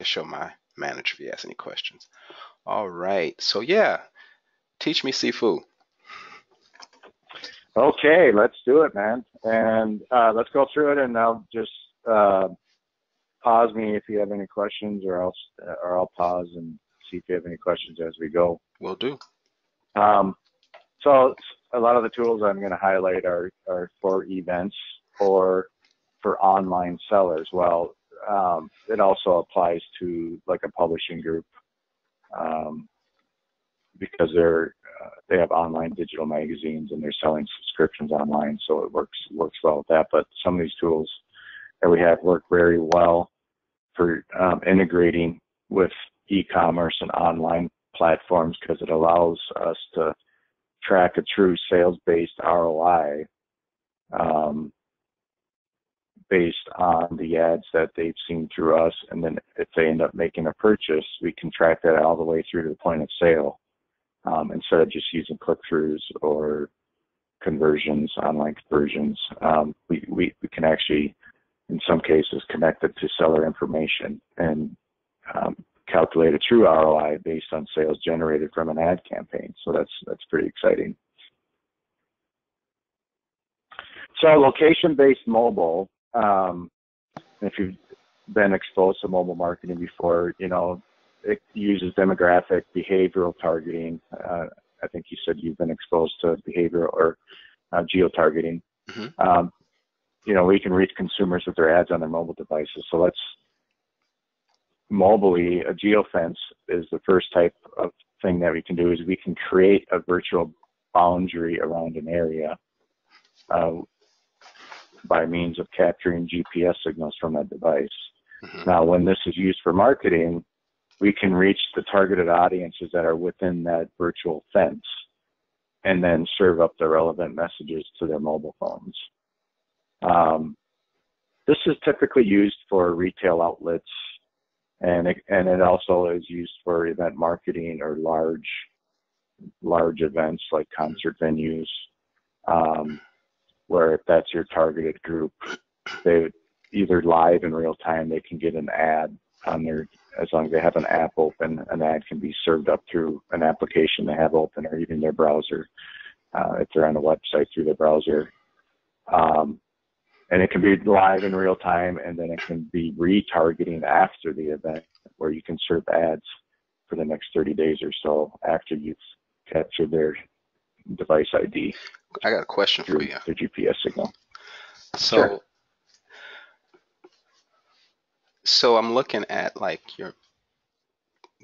can show my manager if he has any questions. All right. So yeah, teach me Sifu. Okay, let's do it, man. And let's go through it, and I'll just uh, pause me if you have any questions, or I'll pause and see if you have any questions as we go. Will do. Um, so a lot of the tools I'm going to highlight are for events or for online sellers. Well, it also applies to like a publishing group, um, because they have online digital magazines and they're selling subscriptions online, so it works well with that. But some of these tools that we have work very well for integrating with e-commerce and online platforms, because it allows us to track a true sales-based ROI, um, based on the ads that they've seen through us. And then if they end up making a purchase, we can track that all the way through to the point of sale, instead of just using click-throughs or conversions, online conversions. We can actually, in some cases, connect it to seller information and calculate a true ROI based on sales generated from an ad campaign. So that's pretty exciting. So location-based mobile, if you've been exposed to mobile marketing before, it uses demographic behavioral targeting. I think you said you've been exposed to behavioral or geo-targeting. Hmm. We can reach consumers with their ads on their mobile devices. So mobily, a geofence is the first type of thing that we can do, is we can create a virtual boundary around an area by means of capturing GPS signals from that device. Hmm. Now, when this is used for marketing, we can reach the targeted audiences that are within that virtual fence and then serve up the relevant messages to their mobile phones. This is typically used for retail outlets, and it also is used for event marketing or large events like concert venues, where if that's your targeted group, they either live in real time, they can get an ad on their, as long as they have an app open, an ad can be served up through an application they have open, or even their browser, if they're on a website through their browser. And it can be live in real time, and then it can be retargeting after the event, where you can serve ads for the next 30 days or so after you've captured their device ID I got a question for through you. their GPS signal. So, Sure. so I'm looking at like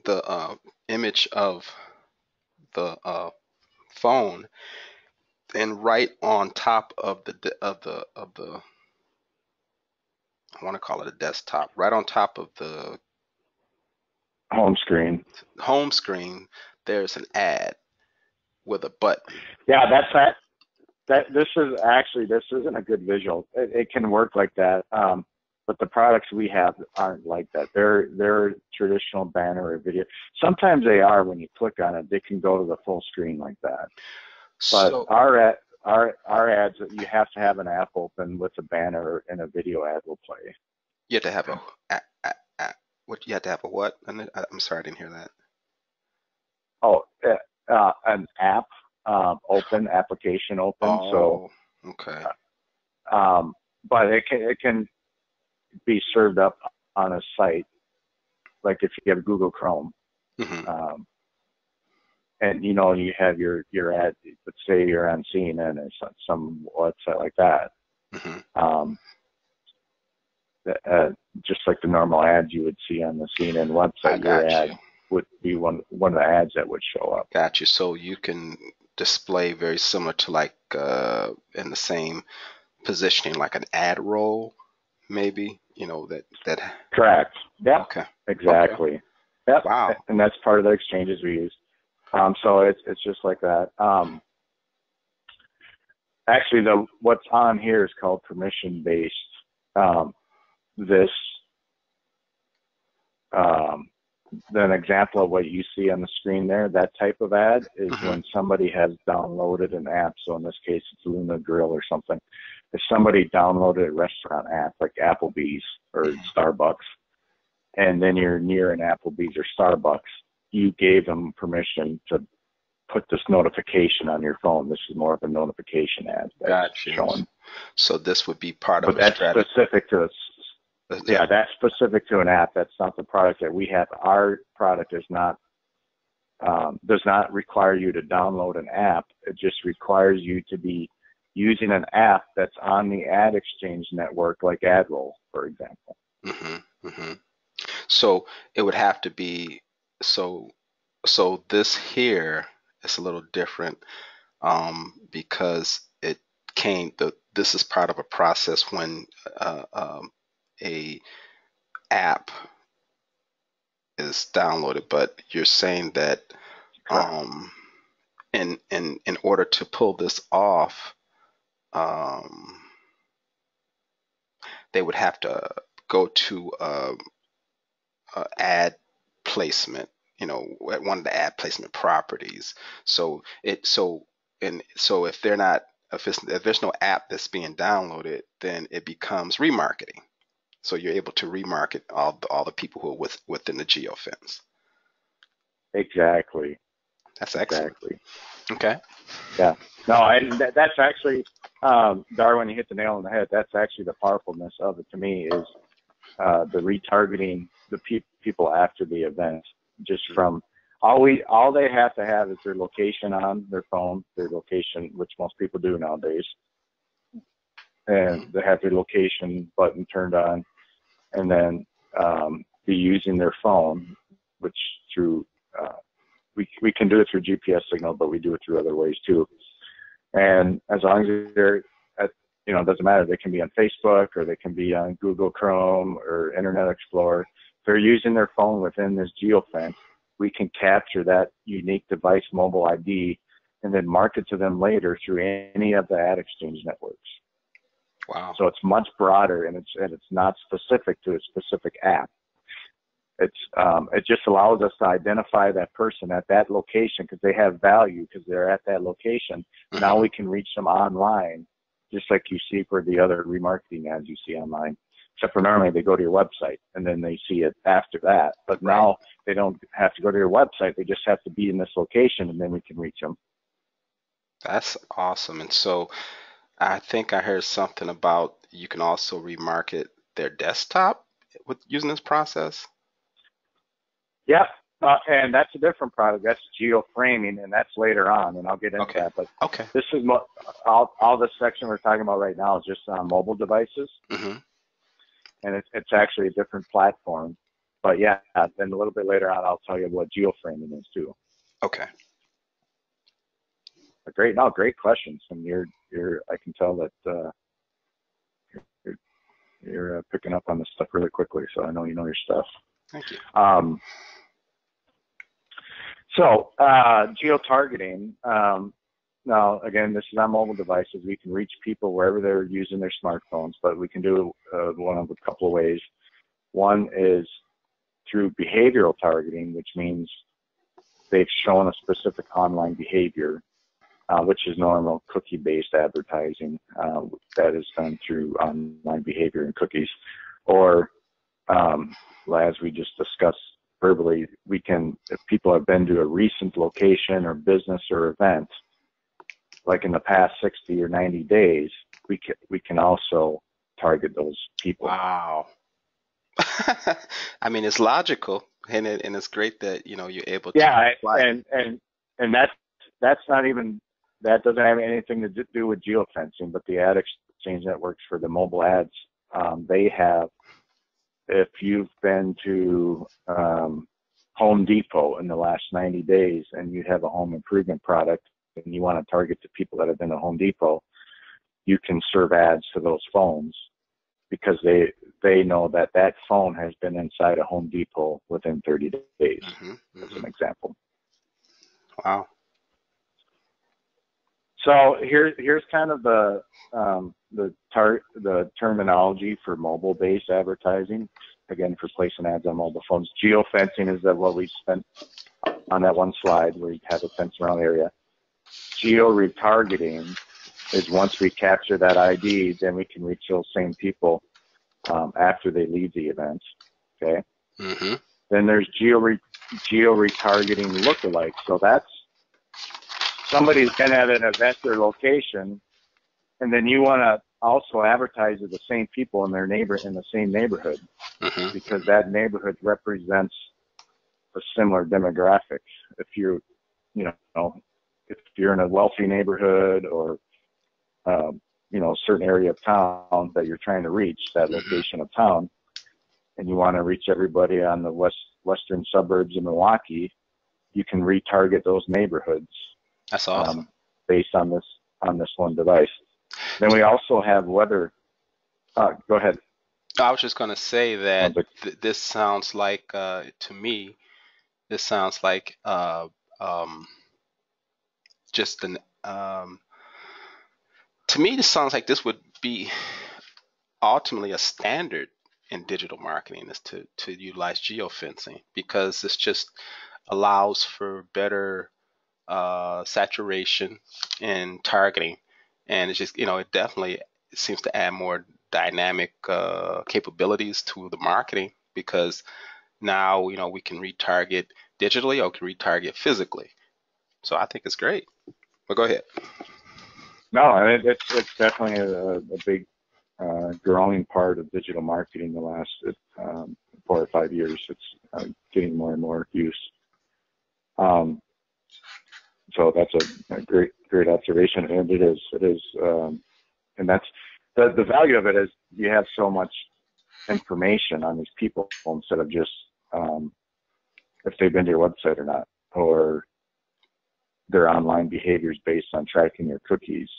the image of the phone, and right on top of the I want to call it a desktop, right on top of the Home screen. home screen, there's an ad with a button. Yeah, that's that. This isn't a good visual. It can work like that, but the products we have aren't like that. They're traditional banner or video. Sometimes they are. When you click on it, they can go to the full screen like that. But So our ads, you have to have an app open with a banner, and a video ad will play. you have to have what you have to have a what? I'm sorry, I didn't hear that. Oh, an app open, application open. So, Oh, okay. but it can be served up on a site, like if you have Google Chrome, Hmm. um, and you have your ad. Let's say you're on CNN or some website like that. Hmm. Um, uh, just like the normal ads you would see on the CNN I website, your got ad you. would be one of the ads that would show up. Got you. So you can display very similar to like in the same positioning, like an ad roll, maybe. That. Correct. Yep. Okay. Okay. Exactly. Yep. Wow. And that's part of the exchanges we use. So it's just like that. Actually, what's on here is called permission based. This An example of what you see on the screen there, that type of ad is Hmm. when somebody has downloaded an app. So in this case, it's Luna Grill or something. If somebody downloaded a restaurant app like Applebee's or Starbucks, and then you're near an Applebee's or Starbucks, you gave them permission to put this notification on your phone. This is more of a notification ad that's Gotcha. showing. So this would be part But of a that's strategy. specific to yeah, that's specific to an app. That's not the product that we have. Our product is not does not require you to download an app. It just requires you to be using an app that's on the ad exchange network, like AdRoll, for example. Mm-hmm, mm-hmm. So it would have to be so this here is a little different because this is part of a process when a app is downloaded, but you're saying that um, in order to pull this off, um, they would have to go to ad placement, at one of the ad placement properties. So if they're not if there's no app that's being downloaded, then it becomes remarketing. So you're able to remarket all the people who are within the geofence. Exactly. That's excellent. Exactly. Okay. Yeah. No, and that's actually, Darwin, you hit the nail on the head. That's actually the powerfulness of it to me is the retargeting the people after the event. Just from all they have to have is their location on their phone, their location, which most people do nowadays, and they have their location button turned on, and then be using their phone, which through we can do it through GPS signal, but we do it through other ways too. And as long as they're it doesn't matter. They can be on Facebook or they can be on Google Chrome or Internet Explorer. If they're using their phone within this geofence, we can capture that unique device mobile ID and then market to them later through any of the ad exchange networks. Wow. So it's much broader and it's not specific to a specific app. It just allows us to identify that person at that location because they have value because they're at that location. Mm-hmm. Now we can reach them online, just like you see for the other remarketing ads you see online. Except for normally they go to your website and then they see it after that. But now they don't have to go to your website. They just have to be in this location and then we can reach them. That's awesome. And so I think I heard something about you can also remarket their desktop with using this process. Yeah, and that's a different product. That's geoframing, and that's later on, and I'll get into that. But this is all this section we're talking about right now is just on mobile devices, mm-hmm. and it's actually a different platform. But yeah, then a little bit later on, I'll tell you what geoframing is too. Okay. Great questions, and I can tell that you're picking up on this stuff really quickly. So I know you know your stuff. Thank you. So geo-targeting, now again, this is on mobile devices. We can reach people wherever they're using their smartphones, but we can do one of a couple of ways. One is through behavioral targeting, which means they've shown a specific online behavior, which is normal cookie-based advertising that is done through online behavior and cookies. Or as we just discussed verbally, if people have been to a recent location or business or event, like in the past 60 or 90 days, we can also target those people. Wow. I mean, it's logical, and it's great that you're able to. Yeah, and that's not even, that doesn't have anything to do with geofencing, but the ad exchange networks for the mobile ads, they have. If you've been to Home Depot in the last 90 days and you have a home improvement product and you want to target the people that have been to Home Depot, you can serve ads to those phones because they know that phone has been inside a Home Depot within 30 days, mm-hmm. as an example. Wow. So here's kind of the terminology for mobile-based advertising. Again, for placing ads on mobile phones. Geofencing is what we spent on that one slide where you have a fence around area. Geo-retargeting is once we capture that ID, then we can reach those same people after they leave the event. Okay. Mm-hmm. Then there's geo-retargeting lookalike. So that's somebody's been at an event or location, and then you want to also advertise to the same people in the same neighborhood, Mm-hmm. because that neighborhood represents a similar demographic. If you're, if you're in a wealthy neighborhood or, a certain area of town that you're trying to reach, that location of town, and you want to reach everybody on the western suburbs of Milwaukee, you can retarget those neighborhoods. That's awesome. Based on this one device. Then we also have weather. Go ahead. I was just going to say that this sounds like, to me, this sounds like just an, to me, this sounds like this would be ultimately a standard in digital marketing, is to utilize geofencing, because this just allows for better saturation and targeting. And it's just, it definitely seems to add more dynamic capabilities to the marketing, because now, we can retarget digitally or can retarget physically. So I think it's great. But go ahead. No, I mean, it's definitely a big growing part of digital marketing the last 4 or 5 years. It's getting more and more use. So that's a great observation, and it is, and that's the value of it is you have so much information on these people instead of just if they've been to your website or not, or their online behaviors based on tracking your cookies.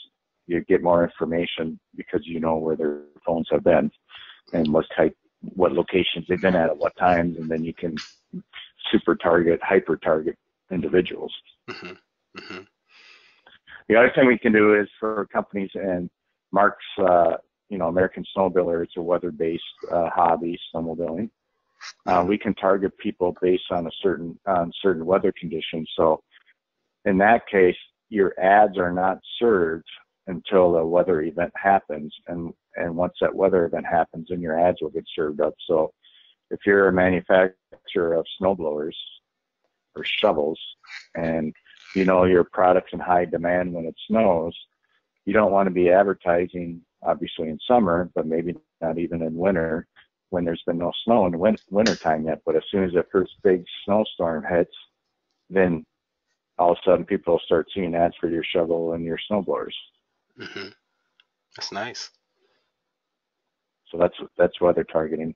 You get more information because you know where their phones have been and what locations they've been at what times, and then you can hyper target individuals. Mm-hmm. Mm-hmm. The other thing we can do is for companies, and Mark's, American Snowmobiler, it's a weather-based hobby, snowmobiling. We can target people based on certain weather conditions. So in that case, your ads are not served until the weather event happens, and once that weather event happens, then your ads will get served up. So if you're a manufacturer of snowblowers or shovels, and your product's in high demand when it snows, you don't want to be advertising, obviously, in summer, but maybe not even in winter when there's been no snow in the winter time yet. But as soon as the first big snowstorm hits, then all of a sudden people start seeing ads for your shovel and your snowblowers. Mm-hmm. That's nice. So that's weather targeting.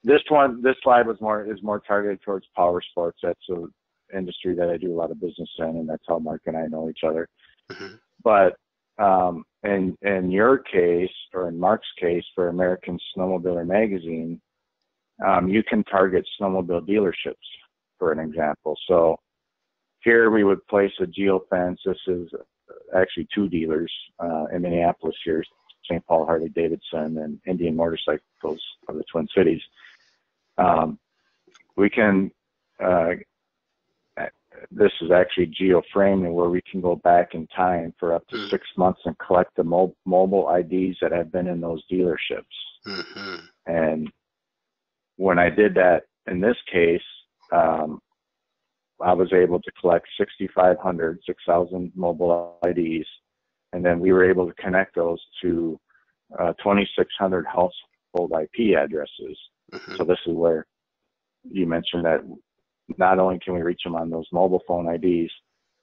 This slide is more targeted towards power sports. That's an industry that I do a lot of business in, and that's how Mark and I know each other. Mm-hmm. But in your case, or in Mark's case, for American Snowmobiler magazine, you can target snowmobile dealerships, for an example. So here we would place a geofence. This is actually 2 dealers in Minneapolis here, St. Paul Harley Davidson and Indian Motorcycles of the Twin Cities. We can, this is actually geoframing, where we can go back in time for up to 6 months and collect the mobile IDs that have been in those dealerships. Mm-hmm. And when I did that in this case, I was able to collect 6,000 mobile IDs, and then we were able to connect those to 2,600 household IP addresses. Mm-hmm. So this is where you mentioned that not only can we reach them on those mobile phone IDs,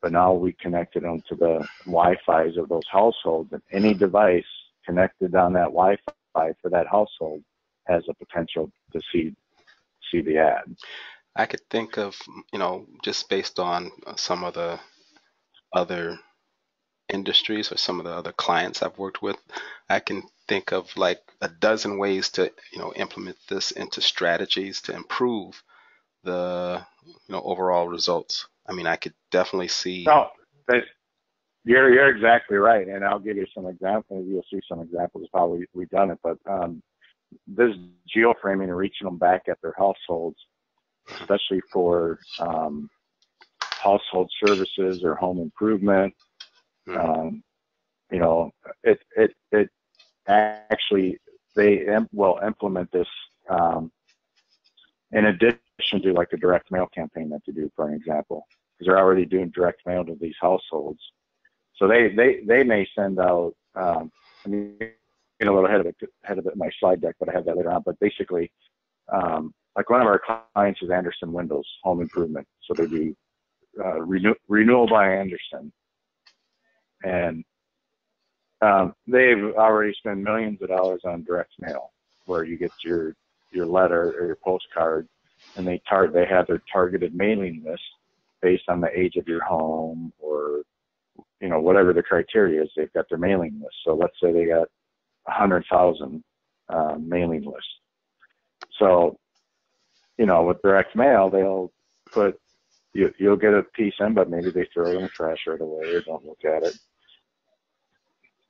but now we connected them to the Wi-Fi's of those households, and any device connected on that Wi-Fi for that household has a potential to see the ad. I could think of, just based on some of the other industries or some of the other clients I've worked with, I can think of like a dozen ways to, implement this into strategies to improve the, overall results. I mean, I could definitely see. No, you're exactly right, and I'll give you some examples. You'll see some examples of how we've done it. But this geoframing and reaching them back at their households, especially for household services or home improvement. It actually they will implement this in addition to like the direct mail campaign that they do, for an example, because they're already doing direct mail to these households. So they may send out. I mean, a little ahead of it in my slide deck, but I have that later on. But basically, like one of our clients is Andersen Windows Home Improvement, so they do renewal by Andersen, and they've already spent millions of dollars on direct mail, where you get your letter or your postcard, and they have their targeted mailing list based on the age of your home, or whatever the criteria is. They've got their mailing list. So let's say they got 100,000 mailing list. So with direct mail, they'll put you'll get a piece in, but maybe they throw it in the trash right away or don't look at it.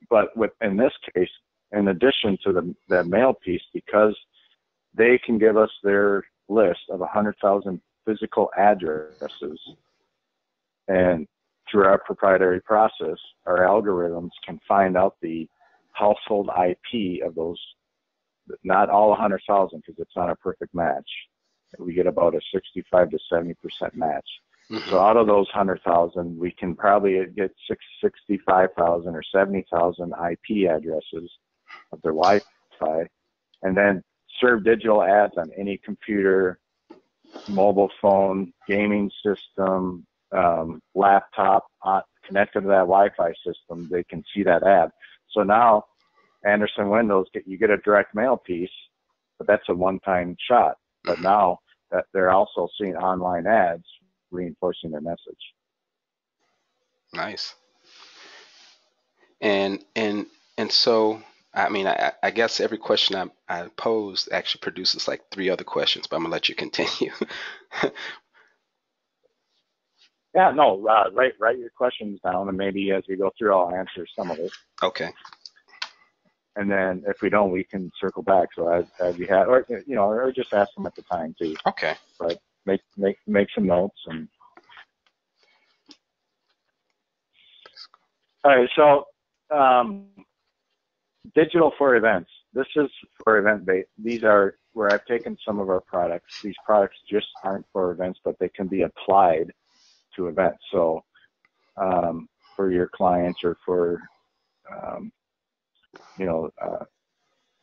But in this case, in addition to the mail piece, because they can give us their list of 100,000 physical addresses, and through our proprietary process, our algorithms can find out the household IP of those, not all 100,000, because it's not a perfect match. We get about a 65 to 70% match. Mm-hmm. So out of those 100,000, we can probably get 65,000 or 70,000 IP addresses of their Wi-Fi, and then serve digital ads on any computer, mobile phone, gaming system, laptop connected to that Wi-Fi system. They can see that ad. So now Andersen Windows, you get a direct mail piece, but that's a one-time shot. But now that they're also seeing online ads reinforcing their message. Nice. And so, I mean, I guess every question I posed actually produces like 3 other questions, but I'm gonna let you continue. Yeah, no, write your questions down, and maybe as we go through, I'll answer some of it. Okay. And then if we don't, we can circle back. So as you have, or just ask them at the time too. Okay. But make some notes. And all right, so digital for events. This is for event based. These are where I've taken some of our products. These products just aren't for events, but they can be applied to events. So for your clients or for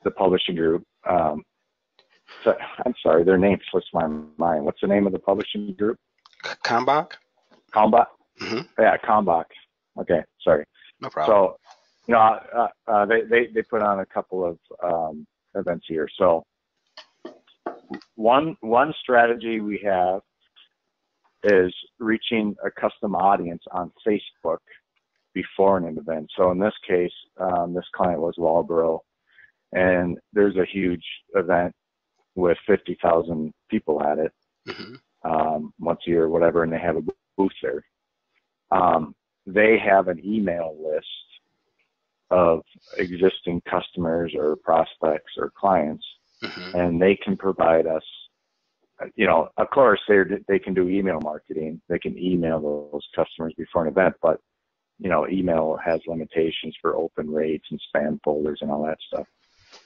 the publishing group. So, I'm sorry, their name slips my mind. What's the name of the publishing group? Kalmbach? Kalmbach? Mm-hmm. Yeah, Kalmbach. Okay, sorry. No problem. So, they put on a couple of events here. So one strategy we have is reaching a custom audience on Facebook before an event. So in this case, this client was Walboro, and there's a huge event with 50,000 people at it once a year or whatever, and they have a booth there. They have an email list of existing customers or prospects or clients, and they can provide us, of course, they can do email marketing. They can email those customers before an event, but email has limitations for open rates and spam folders and all that stuff.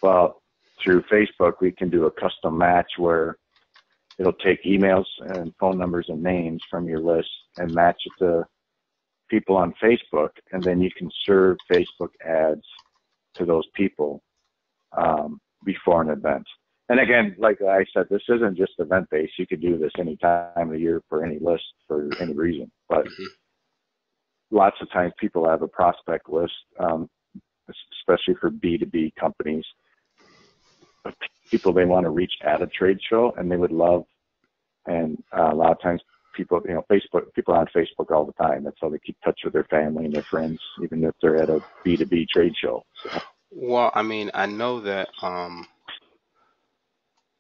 Well, through Facebook, we can do a custom match where it'll take emails and phone numbers and names from your list and match it to people on Facebook, and then you can serve Facebook ads to those people before an event. And again, like I said, this isn't just event-based. You could do this any time of the year for any list for any reason. But lots of times people have a prospect list, especially for B2B companies, of people they want to reach at a trade show, and they would love. And a lot of times people, people are on Facebook all the time. That's how they keep touch with their family and their friends, even if they're at a B2B trade show. So. Well, I mean, I know that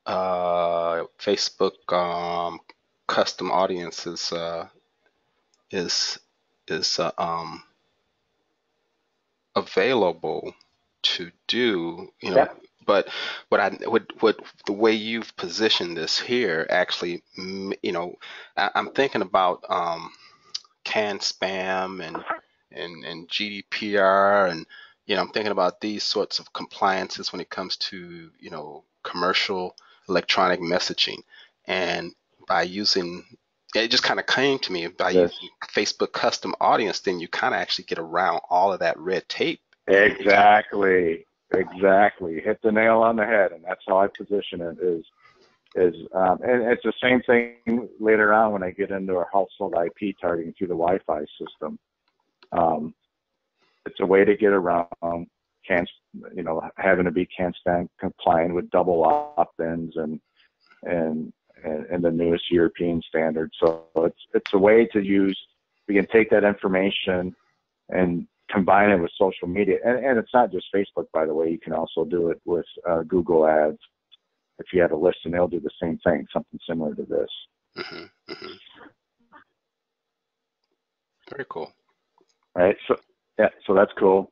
Facebook custom audiences is available to do, Yeah. but what the way you've positioned this here actually, I'm thinking about CAN spam and GDPR and I'm thinking about these sorts of compliances when it comes to, commercial electronic messaging. And by using, it just kind of came to me by This using Facebook custom audience, then you kind of actually get around all of that red tape. And it kind of, exactly hit the nail on the head, and that's how I position it. And it's the same thing later on when I get into our household IP targeting through the Wi-Fi system. Um, it's a way to get around having to be CAN-SPAN compliant with double opt-ins and the newest European standard. So it's a way to use. We can take that information and combine it with social media, and it's not just Facebook, by the way. You can also do it with Google Ads. If you have a list, and they'll do the same thing, something similar to this. hmm very cool. Right. So yeah, so that's cool.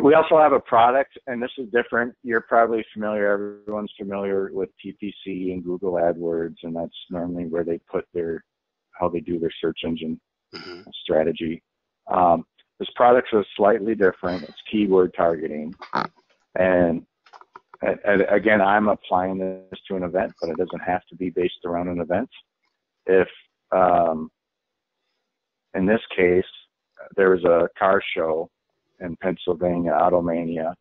We also have a product, and this is different. You're probably familiar. Everyone's familiar with PPC and Google AdWords, and that's normally where they put how they do their search engine hmm strategy. This product is slightly different. It's keyword targeting, and again, I'm applying this to an event, but it doesn't have to be based around an event. If in this case, there was a car show in Pennsylvania, Automania,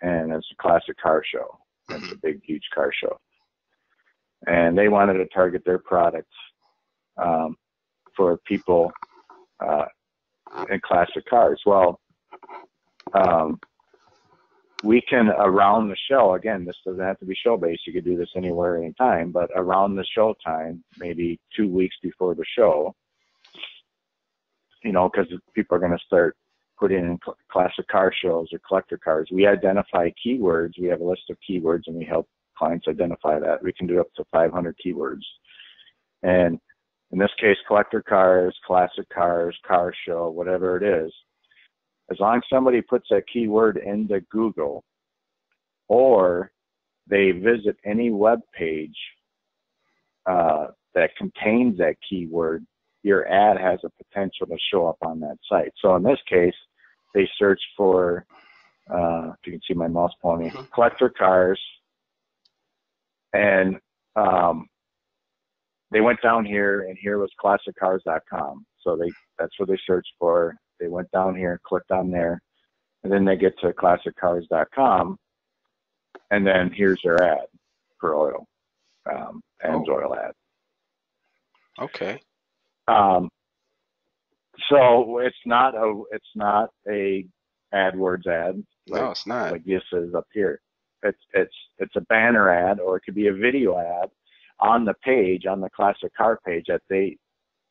and it's a classic car show. It's hmm a big, huge car show. And they wanted to target their products for people in classic cars. Well, we can, around the show, again, this doesn't have to be show-based. You could do this anywhere, anytime, but around the show time, maybe 2 weeks before the show, because people are going to start putting in classic car shows or collector cars. We identify keywords. We have a list of keywords, and we help clients identify that. We can do up to 500 keywords. And in this case, collector cars, classic cars, car show, whatever it is, as long as somebody puts that keyword into Google or they visit any web page that contains that keyword, your ad has a potential to show up on that site. So in this case, they searched for, if you can see my mouse pointing, collector cars, and they went down here, and here was classiccars.com. So that's what they searched for. They went down here, clicked on there, and then they get to classiccars.com, and then here's their ad for oil, Adams oil ad. Okay. So it's not a AdWords ad No, it's not. like this is up here. It's a banner ad, or it could be a video ad on the page, on the classic car page that they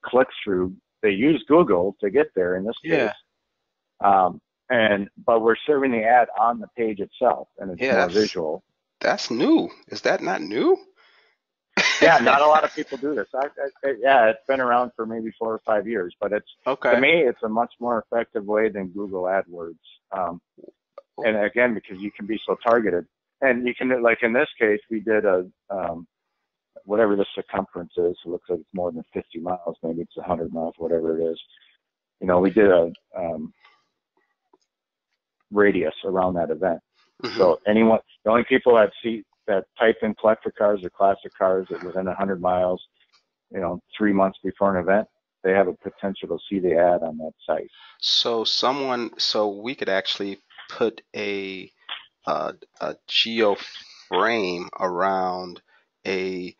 click through. They use Google to get there in this case. But we're serving the ad on the page itself, and it's Yeah, more visual. that's new. Is that not new? Yeah, not a lot of people do this. Yeah, it's been around for maybe 4 or 5 years, but to Okay. me, it's a much more effective way than Google AdWords. And again, because you can be so targeted, and you can, like in this case, we did whatever the circumference is. It looks like it's more than 50 miles, maybe it's 100 miles, whatever it is. We did a radius around that event. hmm So the only people that type in collector cars or classic cars that within 100 miles, 3 months before an event, they have a potential to see the ad on that site. So we could actually put a geo frame around a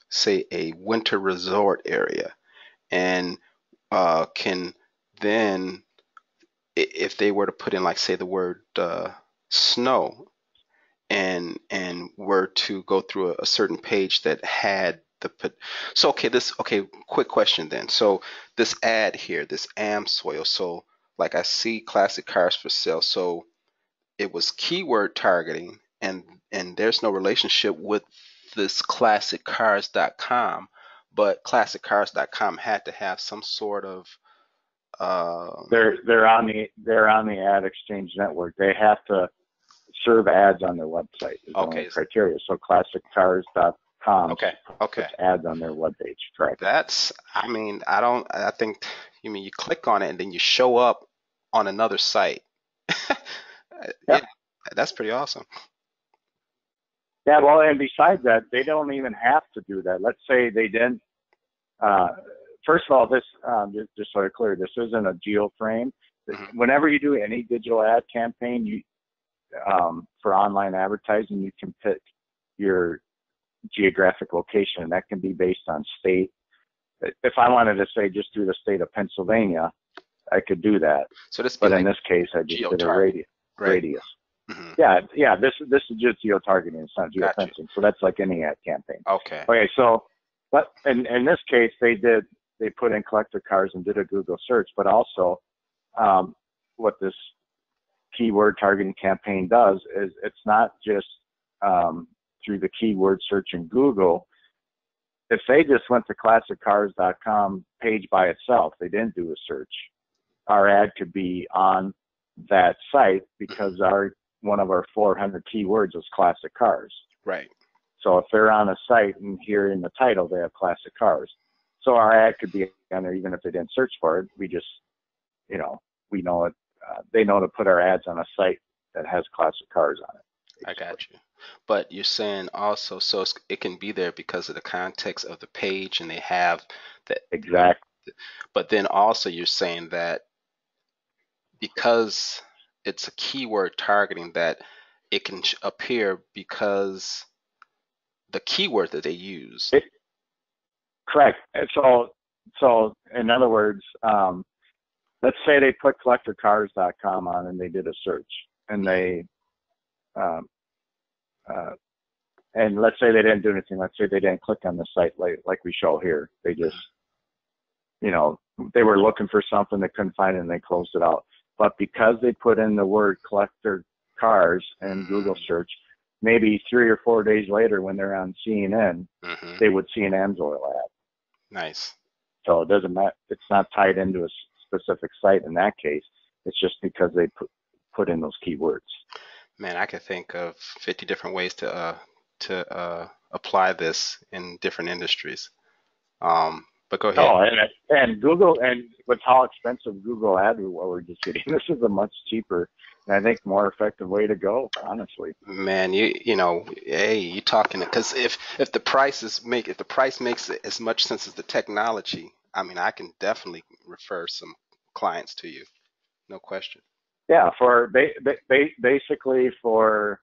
say a winter resort area, and can then, if they were to put in, like, say, the word snow, and were to go through a certain page that had okay, quick question then. So this ad here, this AmSoil, so like I see classic cars for sale, so it was keyword targeting, and there's no relationship with this classiccars.com, but classiccars.com had to have some sort of They're on the ad exchange network. They have to serve ads on their website is one of the okay. criteria. So classiccars.com Okay. Okay. puts ads on their webpage, correct? I think, you click on it and then you show up on another site. Yeah, Yep. that's pretty awesome. Yeah, well, and besides that, they don't even have to do that. Let's say they didn't. Uh, First of all, this just so I'm clear, this isn't a geo frame. Hmm. Whenever you do any digital ad campaign, you for online advertising, you can pick your geographic location, and that can be based on state. If I wanted to say just do the state of Pennsylvania, I could do that. So this be But in like this case, I just did a geo-targeting, right? radius. Hmm. Yeah, yeah. This is just geo targeting. It's not Got you. geofencing. So that's like any ad campaign. Okay. Okay, so but in this case, they put in collector cars and did a Google search, but also what this keyword targeting campaign does is it's not just through the keyword search in Google. If they just went to classiccars.com page by itself, they didn't do a search, our ad could be on that site because one of our 400 keywords is classic cars. Right. So if they're on a site and here in the title they have classic cars, so our ad could be on there even if they didn't search for it. We just, we know it. They know to put our ads on a site that has classic cars on it. I Basically. got you. But you're saying also, so it can be there because of the context of the page, and they have that. Exactly. But then also you're saying that because it's a keyword targeting, that it can appear because the keyword that they use. Correct. And so in other words, let's say they put collectorcars.com on and they did a search and they um, and let's say they didn't do anything. Let's say they didn't click on the site like we show here. They just, they were looking for something, they couldn't find it, and they closed it out. But because they put in the word collector cars in Google search, maybe 3 or 4 days later when they're on CNN, they would see an AMSOIL ad. Nice. So it doesn't matter. It's not tied into a specific site in that case. It's just because they put in those keywords. Man, I could think of 50 different ways to apply this in different industries. But go ahead. Oh, and Google, and with how expensive Google Ad we're just getting, this is a much cheaper and I think more effective way to go, honestly. Man, hey, you talking because if the price makes it as much sense as the technology, I mean, I can definitely refer some clients to you, no question. Yeah, for basically for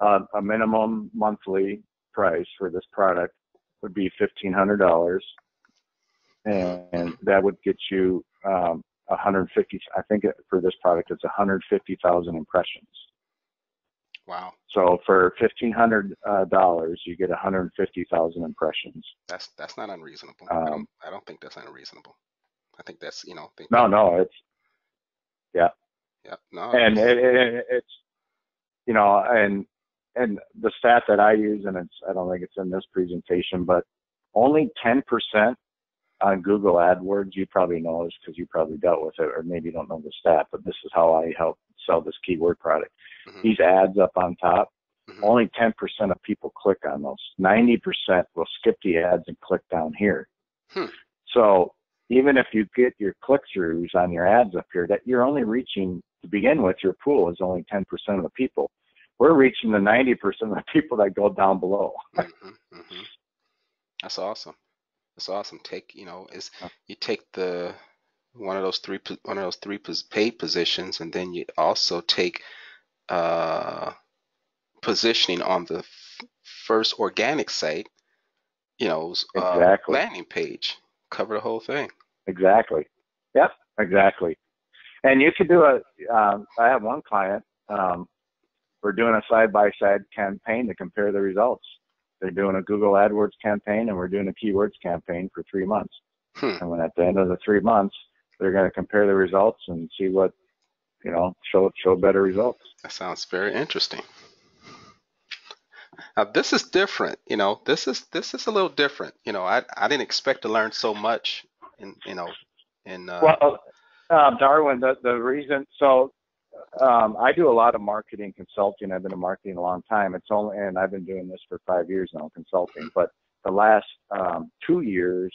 a minimum monthly price for this product would be $1,500, and that would get you 150. I think for this product it's 150,000 impressions. Wow. So for $1,500, you get 150,000 impressions. That's not unreasonable. I don't think that's unreasonable. I think that's no, it's yeah. Yeah, no. And it's and the stat that I use, and I don't think it's in this presentation, but only 10% on Google AdWords, you probably know this because you probably dealt with it, or maybe you don't know the stat, but this is how I help sell this keyword product. These ads up on top, only 10% of people click on those. 90% will skip the ads and click down here. So even if you get your click-throughs on your ads up here, that you're only reaching, to begin with, your pool is only 10% of the people. We're reaching the 90% of the people that go down below. That's awesome. That's awesome. You take one of those three paid positions, and then you also take positioning on the first organic site, Exactly. landing page, cover the whole thing. Exactly. Yep. Exactly. And you could do I have one client. We're doing a side-by-side campaign to compare the results. They're doing a Google AdWords campaign, and we're doing a keywords campaign for 3 months. And when at the end of the 3 months, they're going to compare the results and see what, show better results. That sounds very interesting. Now this is different. This is a little different. I didn't expect to learn so much. Well, Darwin, the reason. So I do a lot of marketing consulting. I've been in marketing a long time. And I've been doing this for 5 years now, consulting. But the last 2 years,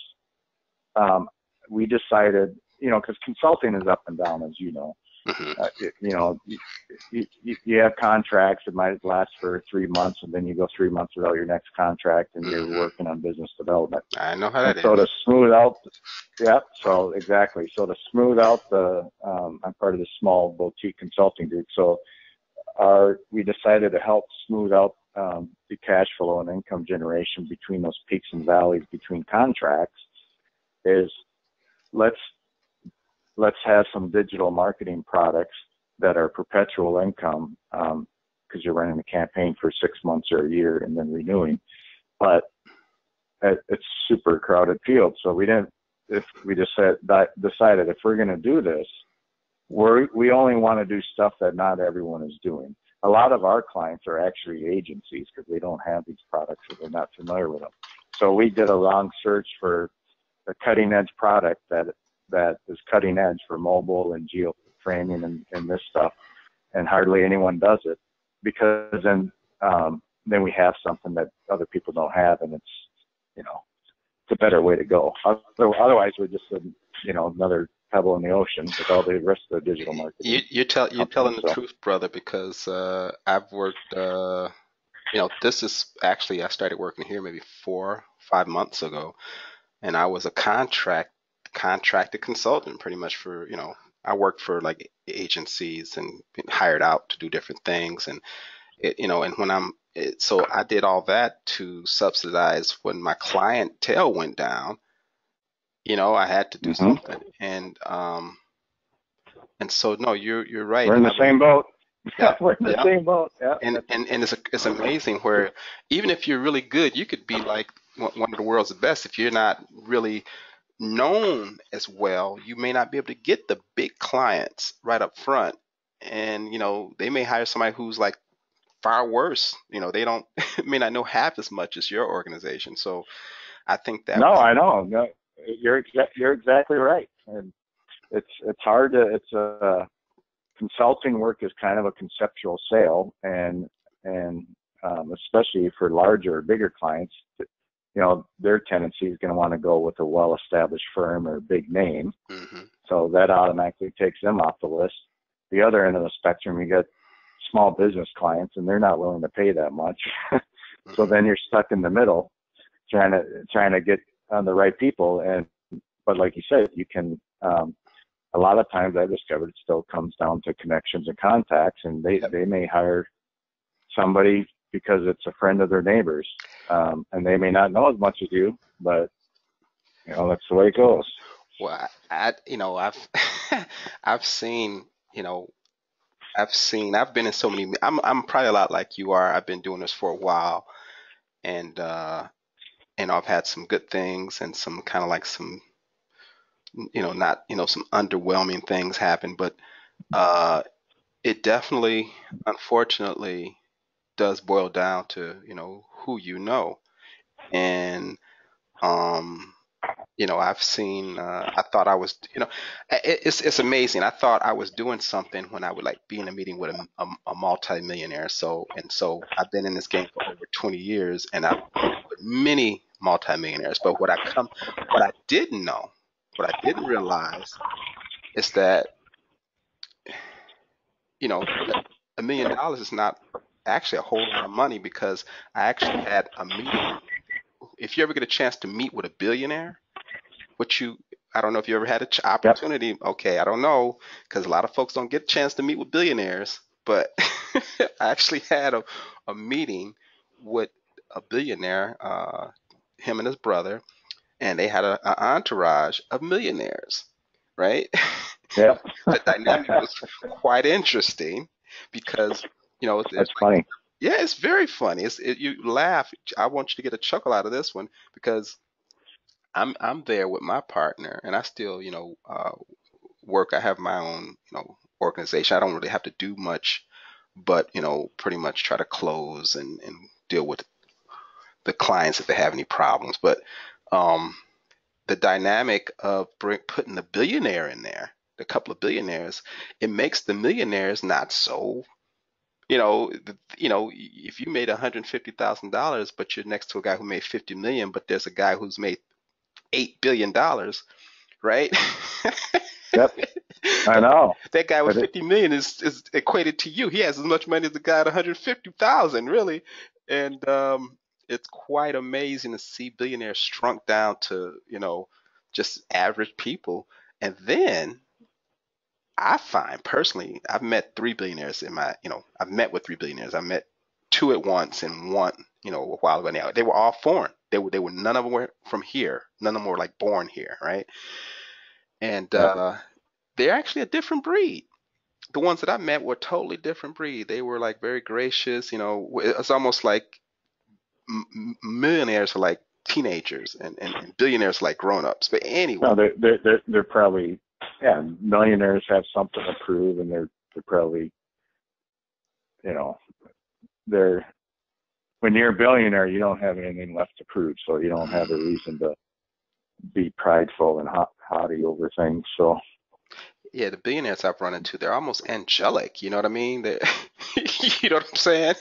we decided, because consulting is up and down, as you know. Hmm. You know, you have contracts that might last for 3 months, and then you go 3 months without your next contract, and you're Hmm. working on business development. I know how And that so is. to smooth out, yeah, so exactly. So to smooth out I'm part of the small boutique consulting group. So we decided to help smooth out the cash flow and income generation between those peaks and valleys between contracts. Is let's let's have some digital marketing products that are perpetual income because you're running a campaign for 6 months or a year and then renewing. But it's super crowded field, so we didn't. If we just decided if we're going to do this, we only want to do stuff that not everyone is doing. A lot of our clients are actually agencies because they don't have these products or they're not familiar with them. So we did a long search for a cutting edge product that is cutting edge for mobile and geo framing and this stuff, and hardly anyone does it because then we have something that other people don't have, and it's a better way to go. Otherwise, we're just another pebble in the ocean with all the rest of the digital You marketing you're companies. telling the So, truth, brother, because I've worked. This is actually I started working here maybe 4 5 months ago, and I was a contracted consultant pretty much for I worked for like agencies and been hired out to do different things, and and when so I did all that to subsidize when my clientele went down. I had to do hmm something, and so no, you're right, we're in and the same boat. yeah, We're in the yeah. same boat. Yeah. And it's amazing where even if you're really good, you could be like one of the world's best. If you're not really known as well, you may not be able to get the big clients right up front. And they may hire somebody who's like far worse. They don't may not know half as much as your organization. So I think that No, was I know. No, you're exactly right. And it's hard to it's a consulting work is kind of a conceptual sale, and especially for larger, bigger clients, their tendency is going to want to go with a well-established firm or big name. hmm So that automatically takes them off the list. The other end of the spectrum, you get small business clients, and they're not willing to pay that much. So hmm then you're stuck in the middle, trying to get on the right people. But like you said, you can. A lot of times I've discovered it still comes down to connections and contacts, and Yep. they may hire somebody because it's a friend of their neighbors, and they may not know as much as you, but that's the way it goes. Well, I've I've seen, I've been in so many. I'm probably a lot like you are. I've been doing this for a while, and I've had some good things and some kind of like some, not, some underwhelming things happen. But uh, it definitely, unfortunately, does boil down to who you know, and um, I've seen. I thought I was, it's amazing. I thought I was doing something when I would like be in a meeting with a multimillionaire. So I've been in this game for over 20 years, and I've met with many multimillionaires. But what I didn't know, what I didn't realize is that $1 million is not actually a whole lot of money because I actually had a meeting. If you ever get a chance to meet with a billionaire, what you I don't know if you ever had a Yep. opportunity. Okay, I don't know because a lot of folks don't get a chance to meet with billionaires, but I actually had a meeting with a billionaire, him and his brother, and they had an entourage of millionaires, right? Yep. The dynamic was quite interesting because That's it's like, funny. yeah, it's very funny. You laugh. I want you to get a chuckle out of this one because I'm there with my partner, and I still, work. I have my own, organization. I don't really have to do much, but pretty much try to close and deal with the clients if they have any problems. But um, the dynamic of putting the billionaire in there, the couple of billionaires, it makes the millionaires not so. If you made $150,000, but you're next to a guy who made 50 million, but there's a guy who's made $8 billion, right? Yep. I know. That guy with But 50 million is equated to you. He has as much money as the guy at 150,000, really. And it's quite amazing to see billionaires shrunk down to, just average people. And then I find personally, I've met three billionaires I've met with three billionaires. I met two at once and one, a while ago now. They were all foreign. They were none of them were from here. None of them were like born here, right? And yep. they're actually a different breed. The ones that I met were totally different breed. They were like very gracious. It's almost like millionaires are like teenagers and billionaires are like grown-ups. But anyway, No, they're probably, yeah, millionaires have something to prove, and they're probably, you know, they're when you're a billionaire, you don't have anything left to prove, so you don't have a reason to be prideful and haughty over things. So yeah, the billionaires I've run into, they're almost angelic. You know what I mean? They're, you know what I'm saying?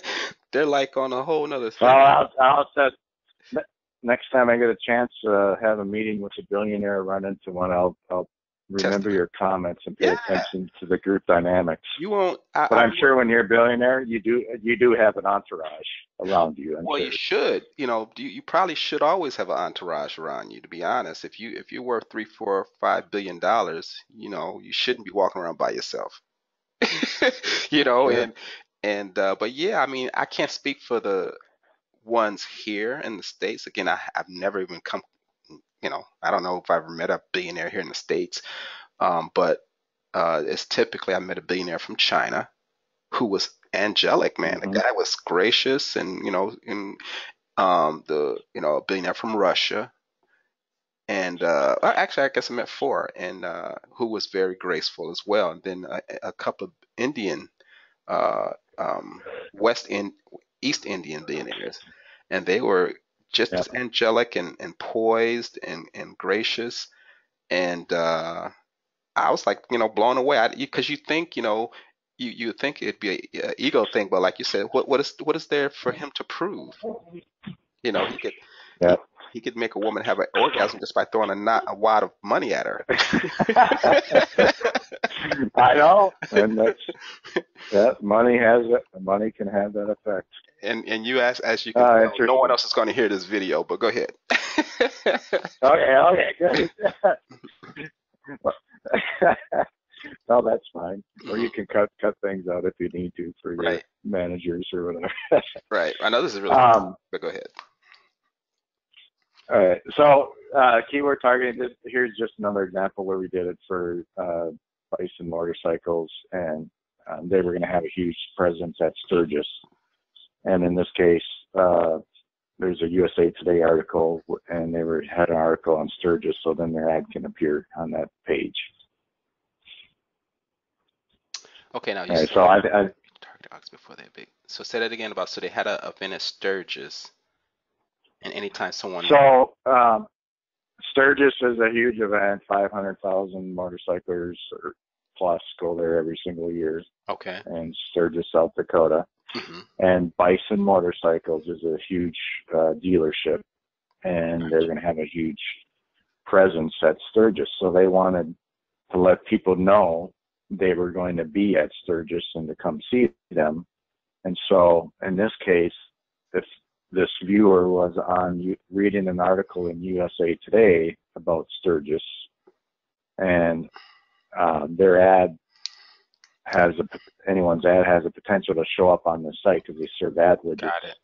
They're like on a whole nother well, thing. I'll set, next time I get a chance to have a meeting with a billionaire, run into one, I'll remember Testament. your comments and pay Yeah, attention to the group dynamics. you won't. But I'm sure when you're a billionaire, you do have an entourage around you. I'm Well, sure. you should. You probably should always have an entourage around you. To be honest, if you're worth 3, 4, 5 billion dollars, you shouldn't be walking around by yourself. You know, Sure. and but yeah, I mean, I can't speak for the ones here in the States. Again, I've never even come. I don't know if I've ever met a billionaire here in the States. But it's typically I met a billionaire from China who was angelic, man. The Hmm. guy was gracious, and the a billionaire from Russia, and actually I guess I met four, and who was very graceful as well. And then a couple of Indian, uh, West in East Indian billionaires, and they were just Yeah. as angelic and poised and gracious. And I was like, blown away. Because you think, you think it'd be a ego thing, but like you said, what is there for him to prove? He could Yeah. he could make a woman have an orgasm just by throwing a wad of money at her. I know, and money has it. Money can have that effect. And you as you can tell, no one Interesting. else is going to hear this video, but go ahead. Okay, good. No, that's fine. Or you can cut things out if you need to for your Right, managers or whatever. right. I know this is really, but go ahead. All right. So keyword targeting. Here's just another example where we did it for Bison motorcycles, and they were going to have a huge presence at Sturgis. And in this case, there's a USA Today article, and they had an article on Sturgis, so then their ad can appear on that page. Okay, now you All right, said so I target audience before they're big. So say that again so they had a event at Sturgis, and anytime someone. so Sturgis is a huge event. 500,000 motorcyclers or plus go there every single year. Okay. In Sturgis, South Dakota. Mm-hmm. And Bison Motorcycles is a huge dealership, and they're going to have a huge presence at Sturgis. So they wanted to let people know they were going to be at Sturgis and to come see them. And so in this case, if this viewer was reading an article in USA Today about Sturgis, and their ad anyone's ad has a potential to show up on the site because they serve ad widgets. Got it.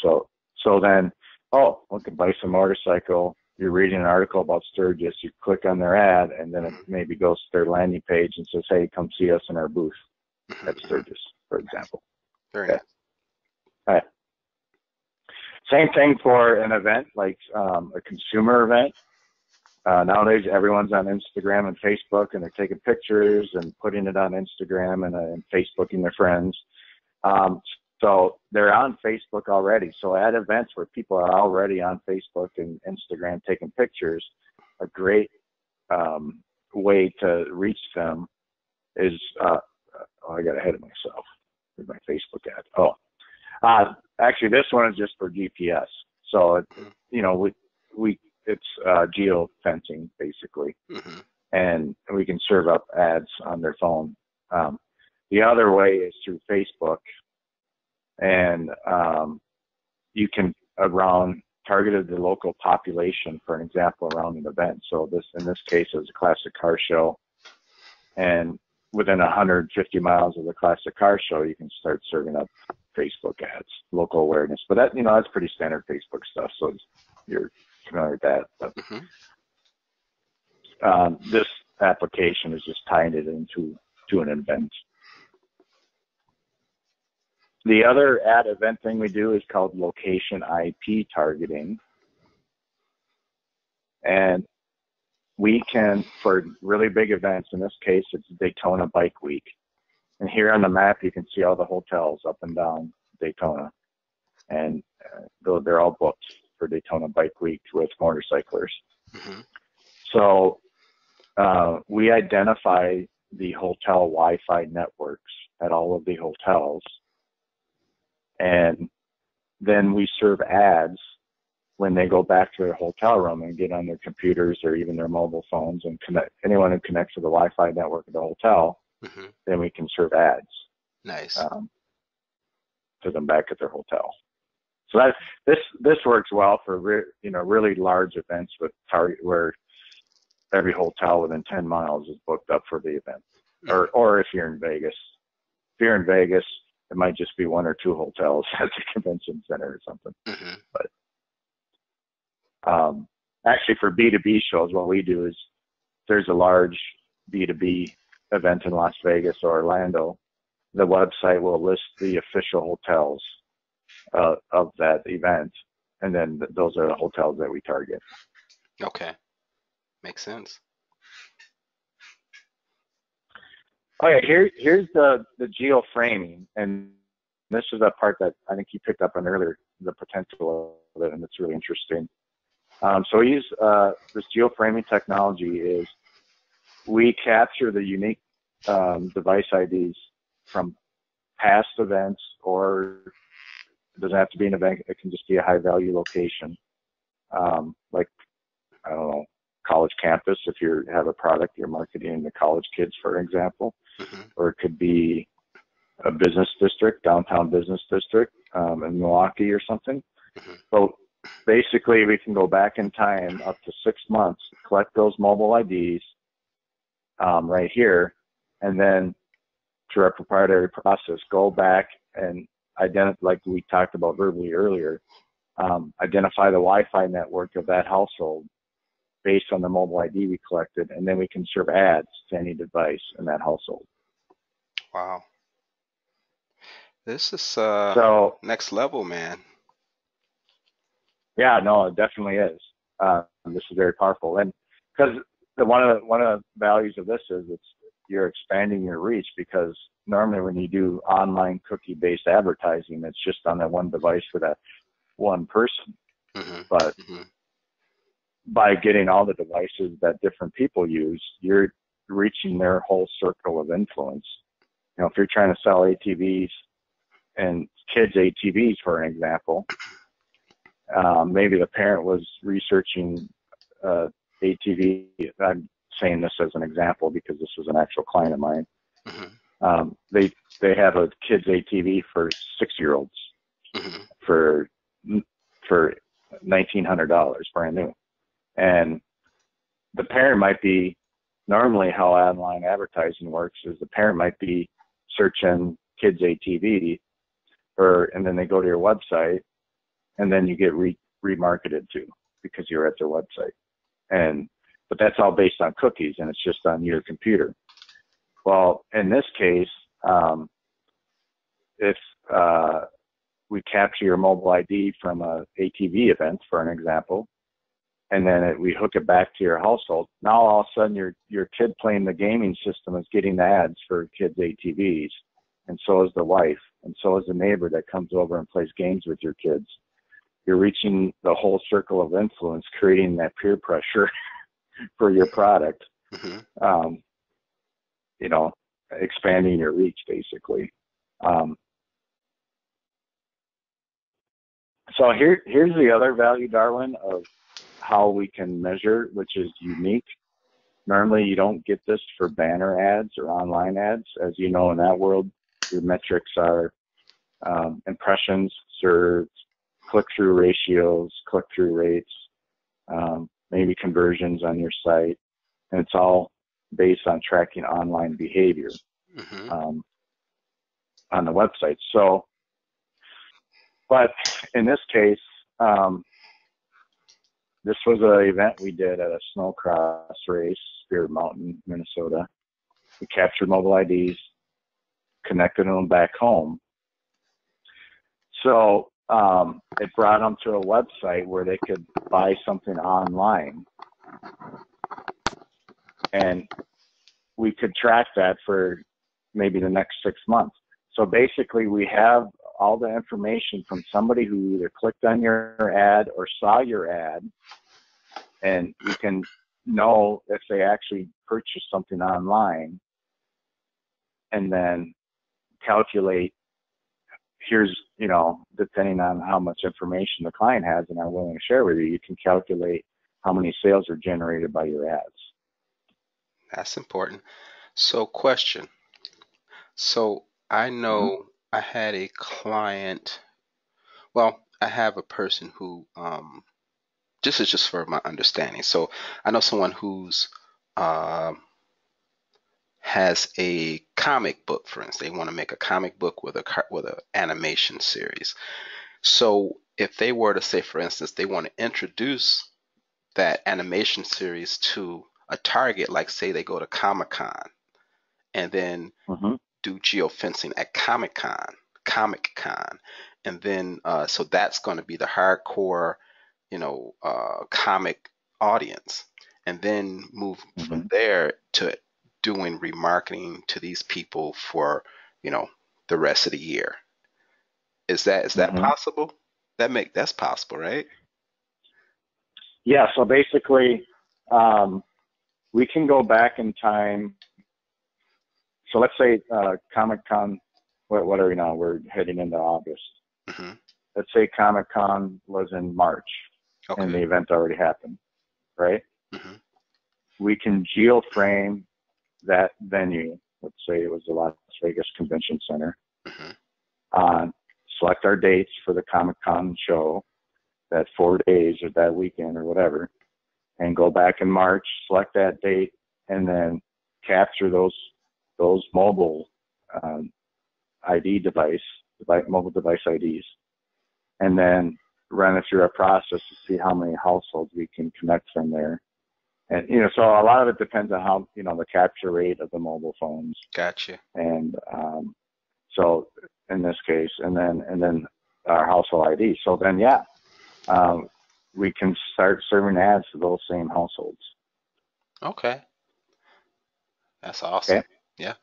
So then, look at Bison Motorcycle. You're reading an article about Sturgis. You click on their ad, and then it maybe goes to their landing page and says, "Hey, come see us in our booth at Sturgis," for example. Very nice. All right. Same thing for an event like a consumer event. Nowadays, everyone's on Instagram and Facebook, and they're taking pictures and putting it on Instagram and Facebooking their friends. So they're on Facebook already. So at events where people are already on Facebook and Instagram taking pictures, a great way to reach them is, I got ahead of myself with my Facebook ad. Actually, this one is just for GPS. So, it's geo fencing basically. Mm-hmm. and we can serve up ads on their phone. The other way is through Facebook, and you can targeted the local population, for an example, around an event. So in this case, it was a classic car show, and within 150 miles of the classic car show, you can start serving up Facebook ads, local awareness. But that, that's pretty standard Facebook stuff, so you're familiar with that. But this application is just tying it into an event. The other ad event thing we do is called location IP targeting. And we can, for really big events, in this case, it's Daytona Bike Week. And here on the map, you can see all the hotels up and down Daytona. And they're all booked for Daytona Bike Week with motorcyclers. Mm-hmm. So we identify the hotel Wi-Fi networks at all of the hotels. And then we serve ads when they go back to their hotel room and get on their computers or even their mobile phones and connect. Anyone who connects to the Wi-Fi network of the hotel, mm-hmm. then we can serve ads. Nice. To them back at their hotel. So this works well for really large events with target where every hotel within 10 miles is booked up for the event. Mm-hmm. Or if you're in Vegas. If you're in Vegas, it might just be one or two hotels at the convention center or something. Mm-hmm. But actually, for B2B shows, what we do is there's a large B2B event in Las Vegas or Orlando. The website will list the official hotels of that event, and then those are the hotels that we target. Okay, makes sense. Okay, here's the geoframing, and this is that part that I think you picked up on earlier, the potential of it, and it's really interesting. So we use this geoframing technology is we capture the unique device IDs from past events, or it doesn't have to be an event, it can just be a high value location. Like, I don't know, college campus, if you have a product you're marketing to college kids, for example, mm-hmm. or it could be a business district, downtown business district in Milwaukee or something. Mm-hmm. So basically we can go back in time up to 6 months, collect those mobile IDs right here, and then through our proprietary process, go back and identify, like we talked about verbally earlier, identify the Wi-Fi network of that household based on the mobile ID we collected, and then we can serve ads to any device in that household. Wow. This is so next level, man. Yeah, no, it definitely is. This is very powerful, and because one of the values of this is you're expanding your reach, because normally when you do online cookie-based advertising, it's just on that one device for that one person. Mm-hmm. But mm-hmm. by getting all the devices that different people use, you're reaching their whole circle of influence. If you're trying to sell ATVs and kids ATVs, for an example, maybe the parent was researching ATV. I'm saying this as an example because this was an actual client of mine. Mm-hmm. They have a kids ATV for 6-year-olds mm-hmm. for $1,900 brand new, and the parent might be, normally how online advertising works is the parent might be searching kids ATV, and then they go to your website, and then you get remarketed to because you're at their website. But that's all based on cookies, and it's just on your computer. Well, in this case, if we capture your mobile ID from a ATV event, for an example, and then we hook it back to your household, now all of a sudden your kid playing the gaming system is getting the ads for kids ATVs, and so is the wife, and so is the neighbor that comes over and plays games with your kids. You're reaching the whole circle of influence, creating that peer pressure for your product. Mm-hmm. Expanding your reach, basically. So here's the other value, Darwin, of how we can measure, which is unique. Normally, you don't get this for banner ads or online ads. As you know, in that world, your metrics are impressions served, click-through ratios, click-through rates, maybe conversions on your site, and it's all based on tracking online behavior on the website. So, but in this case, this was an event we did at a snowcross race, Spirit Mountain, Minnesota. We captured mobile IDs, connected them back home. So it brought them to a website where they could buy something online. And we could track that for maybe the next 6 months. So basically, we have all the information from somebody who either clicked on your ad or saw your ad, and you can know if they actually purchased something online, and then calculate, here's, you know, depending on how much information the client has and are willing to share with you, you can calculate how many sales are generated by your ads. That's important. So question. So I know I had a client, well, I have a person who, this is just for my understanding. So I know someone who's has a comic book, for instance. They want to make a comic book with a animation series. So if they were to say, for instance, they want to introduce that animation series to a target, like say they go to Comic-Con and then do geofencing at Comic-Con, and then so that's going to be the hardcore, you know, comic audience, and then move from there to doing remarketing to these people for, you know, the rest of the year. Is that possible? That's possible, right? Yeah. So basically, we can go back in time. So let's say Comic-Con, what are we now? We're heading into August. Let's say Comic-Con was in March, and the event already happened, right? We can geoframe that venue. Let's say it was the Las Vegas Convention Center. Select our dates for the Comic-Con show, that 4 days or that weekend or whatever, and go back in March, select that date, and then capture those mobile mobile device IDs, and then run it through our process to see how many households we can connect from there. And, you know, so a lot of it depends on how, you know, the capture rate of the mobile phones. Gotcha. And so in this case, and then our household ID. So then, we can start serving ads to those same households. Okay. That's awesome. Okay. Yeah.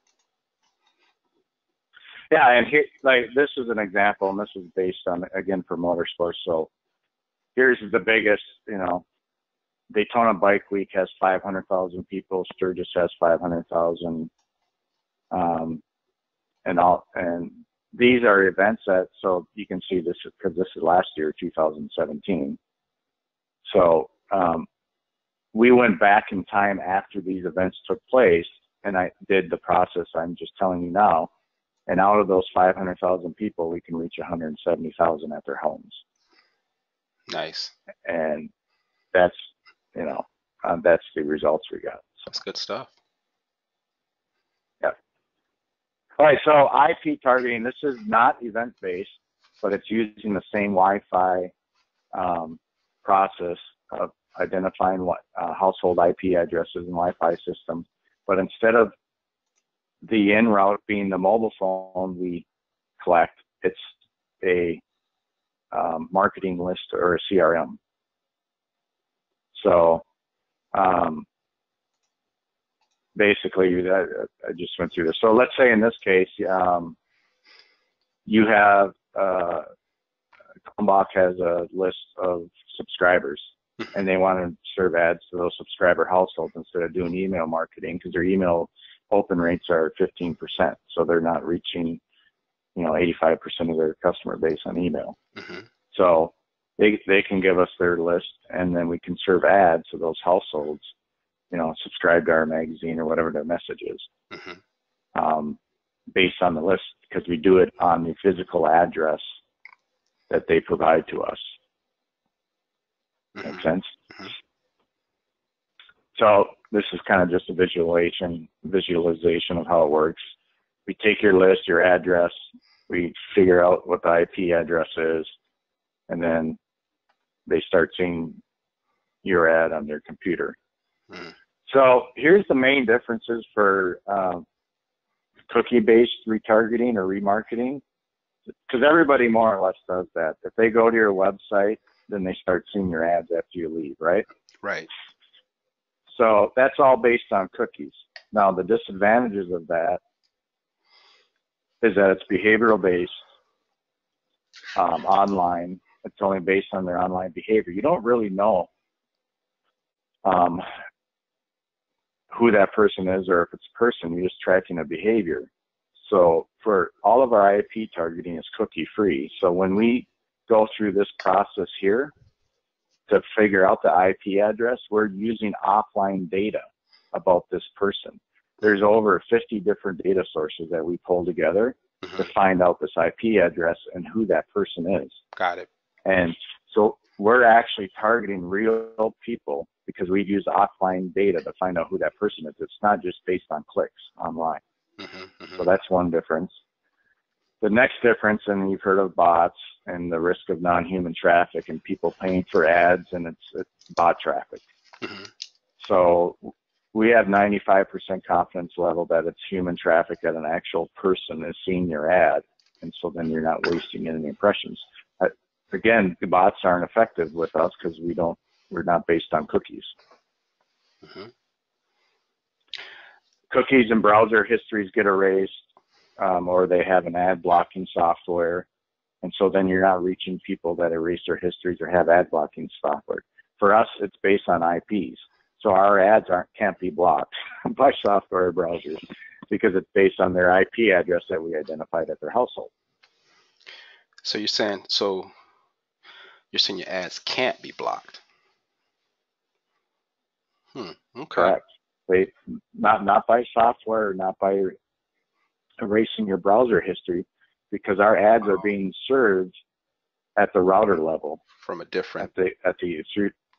Yeah, and here, like, this is an example, and this is based on, again, for motorsports. So here's the biggest, you know, Daytona Bike Week has 500,000 people. Sturgis has 500,000, and these are events that, so you can see this because this is last year, 2017. So we went back in time after these events took place, and I did the process I'm just telling you now. And out of those 500,000 people, we can reach 170,000 at their homes. Nice. And that's, you know, that's the results we got. So, that's good stuff. Yeah. All right. So IP targeting, this is not event-based, but it's using the same Wi-Fi process of identifying what household IP addresses and Wi-Fi systems. But instead of the en route being the mobile phone we collect, it's a marketing list or a CRM. So basically, I just went through this. So let's say in this case, you have Kalmbach has a list of subscribers, and they want to serve ads to those subscriber households instead of doing email marketing, because their email open rates are 15%. So they're not reaching, you know, 85% of their customer base on email. So they can give us their list, and then we can serve ads to those households subscribe to our magazine or whatever their message is, based on the list, because we do it on the physical address that they provide to us. Make sense? So this is kind of just a visualization of how it works. We take your list, your address, we figure out what the IP address is, and then they start seeing your ad on their computer. So here's the main differences for cookie-based retargeting or remarketing, because everybody more or less does that. If they go to your website, then they start seeing your ads after you leave, right? Right. So that's all based on cookies. Now, the disadvantages of that is that it's behavioral based, online. It's only based on their online behavior. You don't really know who that person is, or if it's a person, you're just tracking a behavior. So for all of our IP targeting is cookie free. So when we go through this process here to figure out the IP address, we're using offline data about this person. There's over 50 different data sources that we pull together to find out this IP address and who that person is. Got it. And so we're actually targeting real people because we use offline data to find out who that person is. It's not just based on clicks online. So that's one difference. The next difference, and you've heard of bots and the risk of non-human traffic and people paying for ads, and it's bot traffic. So we have 95% confidence level that it's human traffic, that an actual person is seeing your ad, and so then you're not wasting any impressions. Again, the bots aren't effective with us because we're not based on cookies. Cookies and browser histories get erased, or they have an ad blocking software, and so then you're not reaching people that erase their histories or have ad blocking software. For us, it's based on IPs, so our ads can't be blocked by software or browsers because it's based on their IP address that we identified at their household. So you're saying your ads can't be blocked? Okay. Correct. They not by software, not by erasing your browser history, because our ads are being served at the router level from a different at the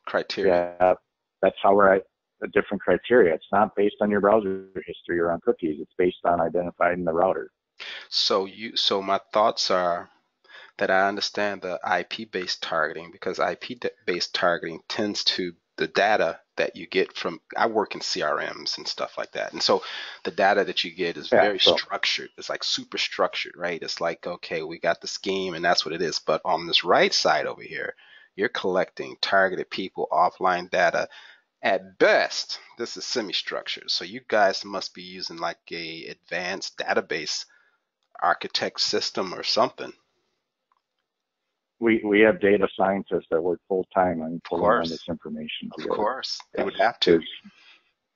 criteria. Yeah, that's how we're at a different criteria. It's not based on your browser history or on cookies. It's based on identifying the router. So my thoughts are that I understand the IP-based targeting, because IP-based targeting tends to, the data that you get from, I work in CRMs and stuff like that, and so the data that you get is very structured. It's like super structured, right? It's like, okay, we got the scheme and that's what it is. But on this right side over here, you're collecting targeted people, offline data. At best, this is semi-structured. So you guys must be using like a advanced database architect system or something. We have data scientists that work full time on pulling on this information together. Of course, they would have to.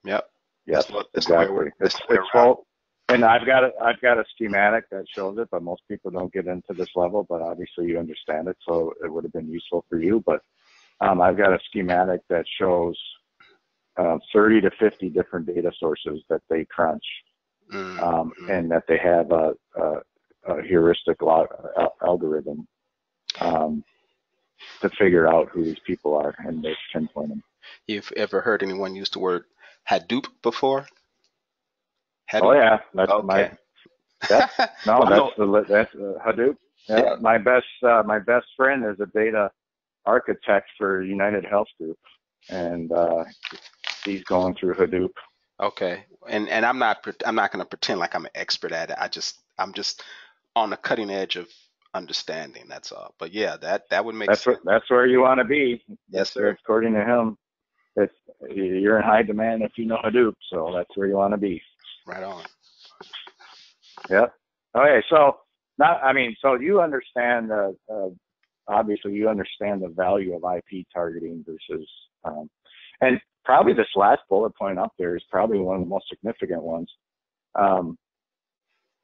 Yep. Yes, exactly. It's full, and I've got a schematic that shows it, but most people don't get into this level. But obviously, you understand it, so it would have been useful for you. But I've got a schematic that shows 30 to 50 different data sources that they crunch, and that they have a heuristic algorithm to figure out who these people are, and they pinpoint them. You've ever heard anyone use the word Hadoop before? Hadoop? Oh yeah, that's okay. That's Hadoop. Yeah. My best friend is a data architect for United Health Group, and he's going through Hadoop. Okay, and I'm not going to pretend like I'm an expert at it. I'm just on the cutting edge of understanding. That's all. But yeah, that would make sense. That's where you want to be. Yes, sir. According to him, you're in high demand if you know Hadoop. So that's where you want to be. Right on. Yep. Okay. So so you understand. Obviously, you understand the value of IP targeting versus, and probably this last bullet point up there is probably one of the most significant ones.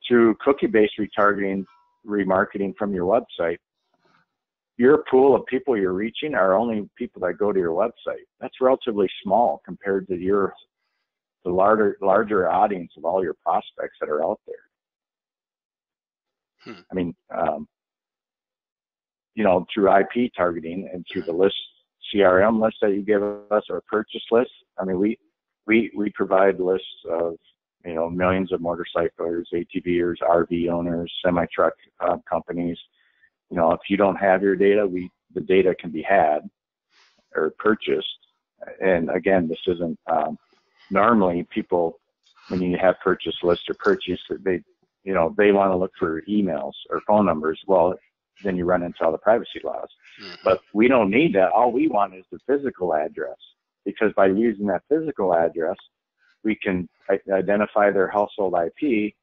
Through cookie-based retargeting, remarketing from your website, your pool of people you're reaching are only people that go to your website. That's relatively small compared to the larger audience of all your prospects that are out there. I mean, you know, through IP targeting and through the list, CRM list that you give us, or purchase lists. I mean, we provide lists of, you know, millions of motorcyclers, ATVers, RV owners, semi-truck companies. You know, if you don't have your data, the data can be had or purchased. And again, this isn't normally people, when you have purchase lists or purchase, they want to look for emails or phone numbers. Well, then you run into all the privacy laws. But we don't need that. All we want is the physical address, because by using that physical address, we can identify their household IP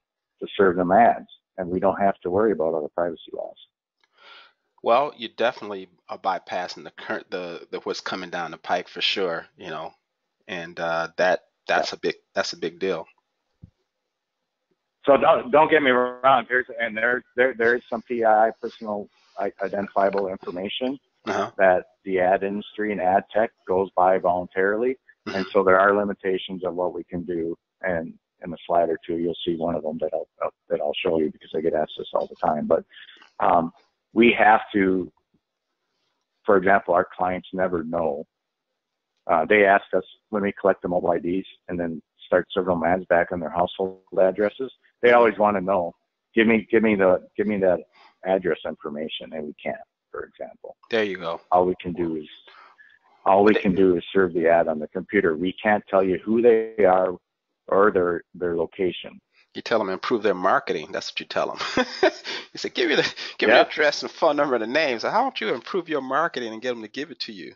to serve them ads, and we don't have to worry about all the privacy laws. Well, you definitely are bypassing the what's coming down the pike for sure, you know, and that's a big deal. So don't get me wrong. There's some PII, personal identifiable information, that the ad industry and ad tech goes by voluntarily, and so there are limitations of what we can do. And in the slide or two, you'll see one of them that I'll show you, because I get asked this all the time. But we have to, for example, our clients never know. They ask us when we collect the mobile IDs and then start serving them ads back on their household addresses. They always want to know, give me that address information, and we can't, for example. There you go. All we can do is serve the ad on the computer. We can't tell you who they are or their location. You tell them improve their marketing. That's what you tell them. You say, give me the address and phone number and the name. So how don't you improve your marketing and get them to give it to you?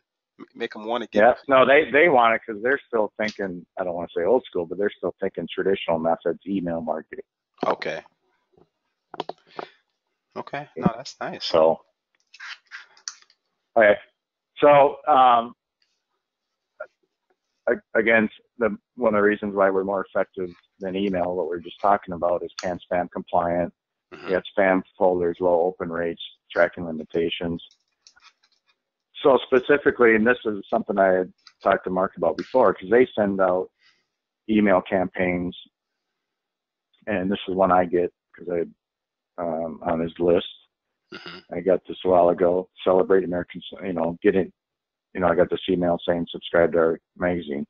Make them want to give it. No, they want it because they're still thinking, I don't want to say old school, but they're still thinking traditional methods, email marketing. Okay. No, that's nice. So, okay. So, again, one of the reasons why we're more effective than email, what we're just talking about, is CAN-SPAM compliant. You have spam folders, low open rates, tracking limitations. So specifically, and this is something I had talked to Mark about before, because they send out email campaigns, and this is one I get because on his list. I got this a while ago. Celebrate American, I got this email saying subscribe to our magazine.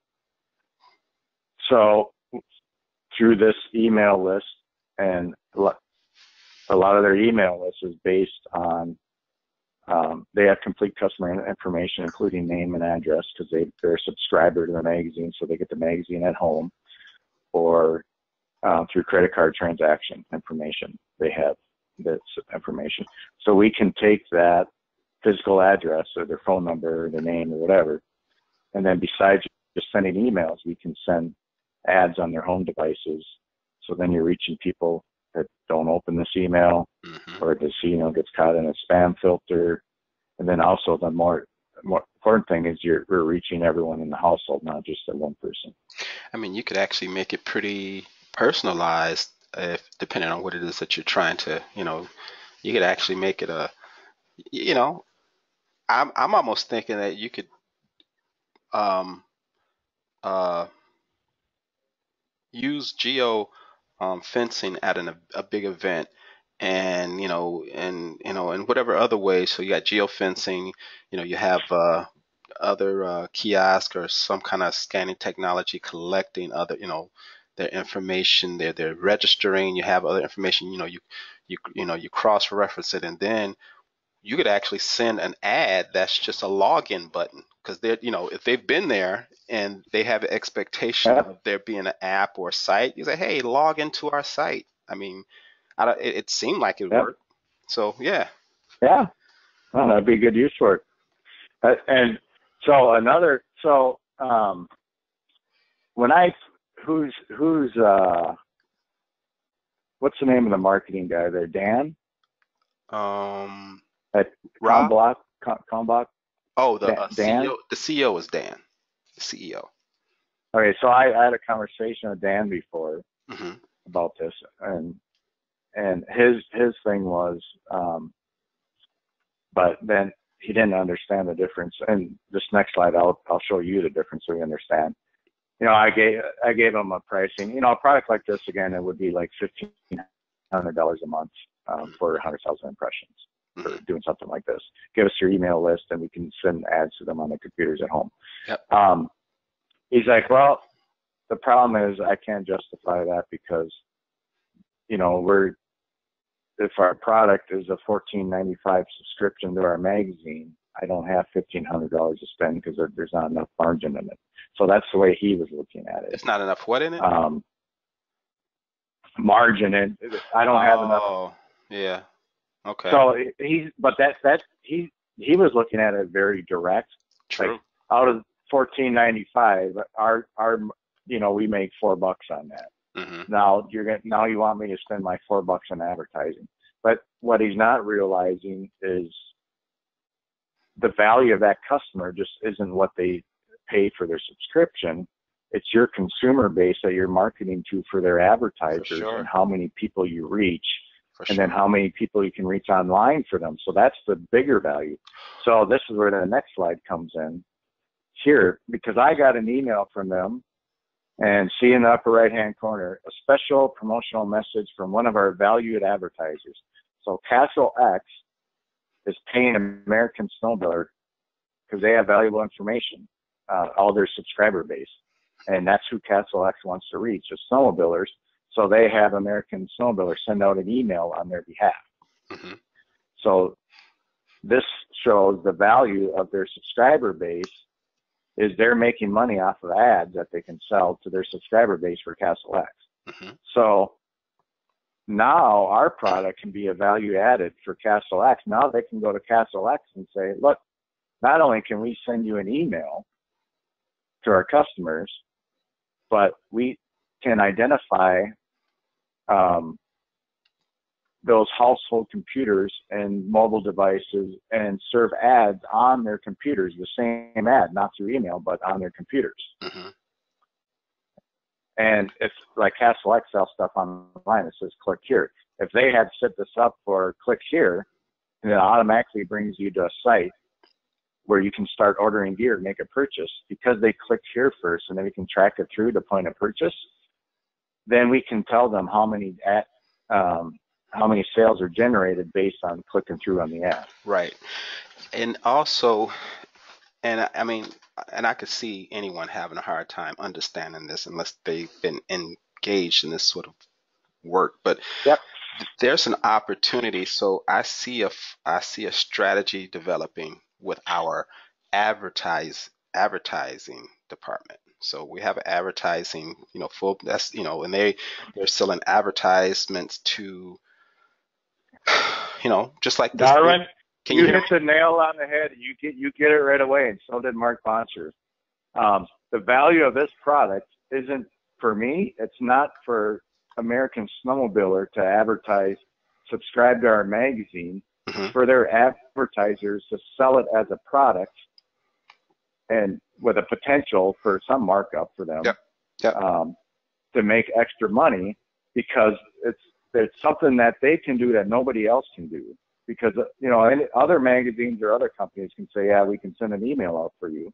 So through this email list, and a lot of their email list is based on, they have complete customer information, including name and address, because they're a subscriber to the magazine, so they get the magazine at home, or through credit card transaction information. They have this information. So we can take that physical address or their phone number or their name or whatever, and then besides just sending emails, we can send ads on their home devices. So then you're reaching people that don't open this email, or this email gets caught in a spam filter. And then also the more important thing is we're reaching everyone in the household, not just that one person. I mean, you could actually make it pretty personalized, depending on what it is that you're trying to, you could actually make it I'm almost thinking that you could use geo fencing at a big event, and and whatever other ways. So you got geo fencing, you have other kiosk or some kind of scanning technology collecting other, their information. They're registering. You have other information. You cross reference it, and then you could actually send an ad that's just a login button, because they're, if they've been there and they have an expectation of there being an app or a site, you say, hey, log into our site. I mean, it seemed like it worked. So, yeah. Yeah. Well, that'd be good use for it. And so what's the name of the marketing guy there? Dan? At Comblock? Oh, Dan? CEO. The CEO is Dan. The CEO. Okay, so I had a conversation with Dan before about this, and his thing was, but then he didn't understand the difference. And this next slide, I'll show you the difference so you understand. You know, I gave him a pricing. You know, a product like this, again, it would be like $1,500 a month for 100,000 impressions for doing something like this. Give us your email list, and we can send ads to them on the computers at home. Yep. He's like, well, the problem is I can't justify that because, you know, if our product is a $14.95 subscription to our magazine, I don't have $1,500 to spend because there's not enough margin in it. So that's the way he was looking at it. It's not enough what in it? Margin in. I don't have enough. Oh, yeah. Okay. So he was looking at it very direct. True. Like, out of $14.95, our you know, we make $4 on that. Now you want me to spend my $4 on advertising. But what he's not realizing is the value of that customer just isn't what they pay for their subscription. It's your consumer base that you're marketing to for their advertisers, and how many people you reach, and then how many people you can reach online for them. So that's the bigger value. So this is where the next slide comes in here, because I got an email from them, and see in the upper right hand corner, a special promotional message from one of our valued advertisers. So Castle X is paying American Snowbiller because they have valuable information, all their subscriber base. And that's who Castle X wants to reach, the snowmobilers. So they have American Snowbiller send out an email on their behalf. So this shows the value of their subscriber base is they're making money off of ads that they can sell to their subscriber base for Castle X. So now our product can be a value added for Castle X. Now they can go to Castle X and say, look, not only can we send you an email to our customers, but we can identify those household computers and mobile devices and serve ads on their computers, the same ad, not through email, but on their computers. And if, like Castle X sells stuff online, it says click here. If they had set this up for click here, and it automatically brings you to a site where you can start ordering gear, make a purchase, because they clicked here first, and then we can track it through to point of purchase, then we can tell them how many sales are generated based on clicking through on the ad. Right. And also, and I mean, and I could see anyone having a hard time understanding this unless they've been engaged in this sort of work. But there's an opportunity. So I see a strategy developing with our advertising department. So we have advertising, you know, full. That's, you know, and they're selling advertisements to, you know, just like this. Darwin, you hit the nail on the head. You get it right away, and so did Mark Boncher. The value of this product isn't for me. It's not for American Snowmobiler to advertise, subscribe to our magazine, for their advertisers to sell it as a product, and with a potential for some markup for them to make extra money, because it's something that they can do that nobody else can do. Because, you know, other magazines or other companies can say, yeah, we can send an email out for you.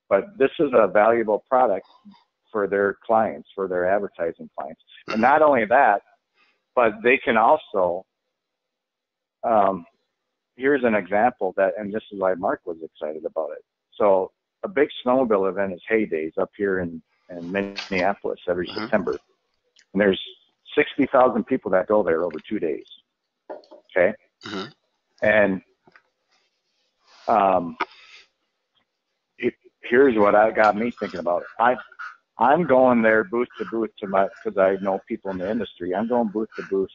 But this is a valuable product for their clients, for their advertising clients. And not only that, but they can also, here's an example that, and this is why Mark was excited about it. So a big snowmobile event is Hay Days up here in Minneapolis every September. And there's 60,000 people that go there over 2 days. Okay. And here's what got me thinking about it. I'm going there booth to booth because I know people in the industry. I'm going booth to booth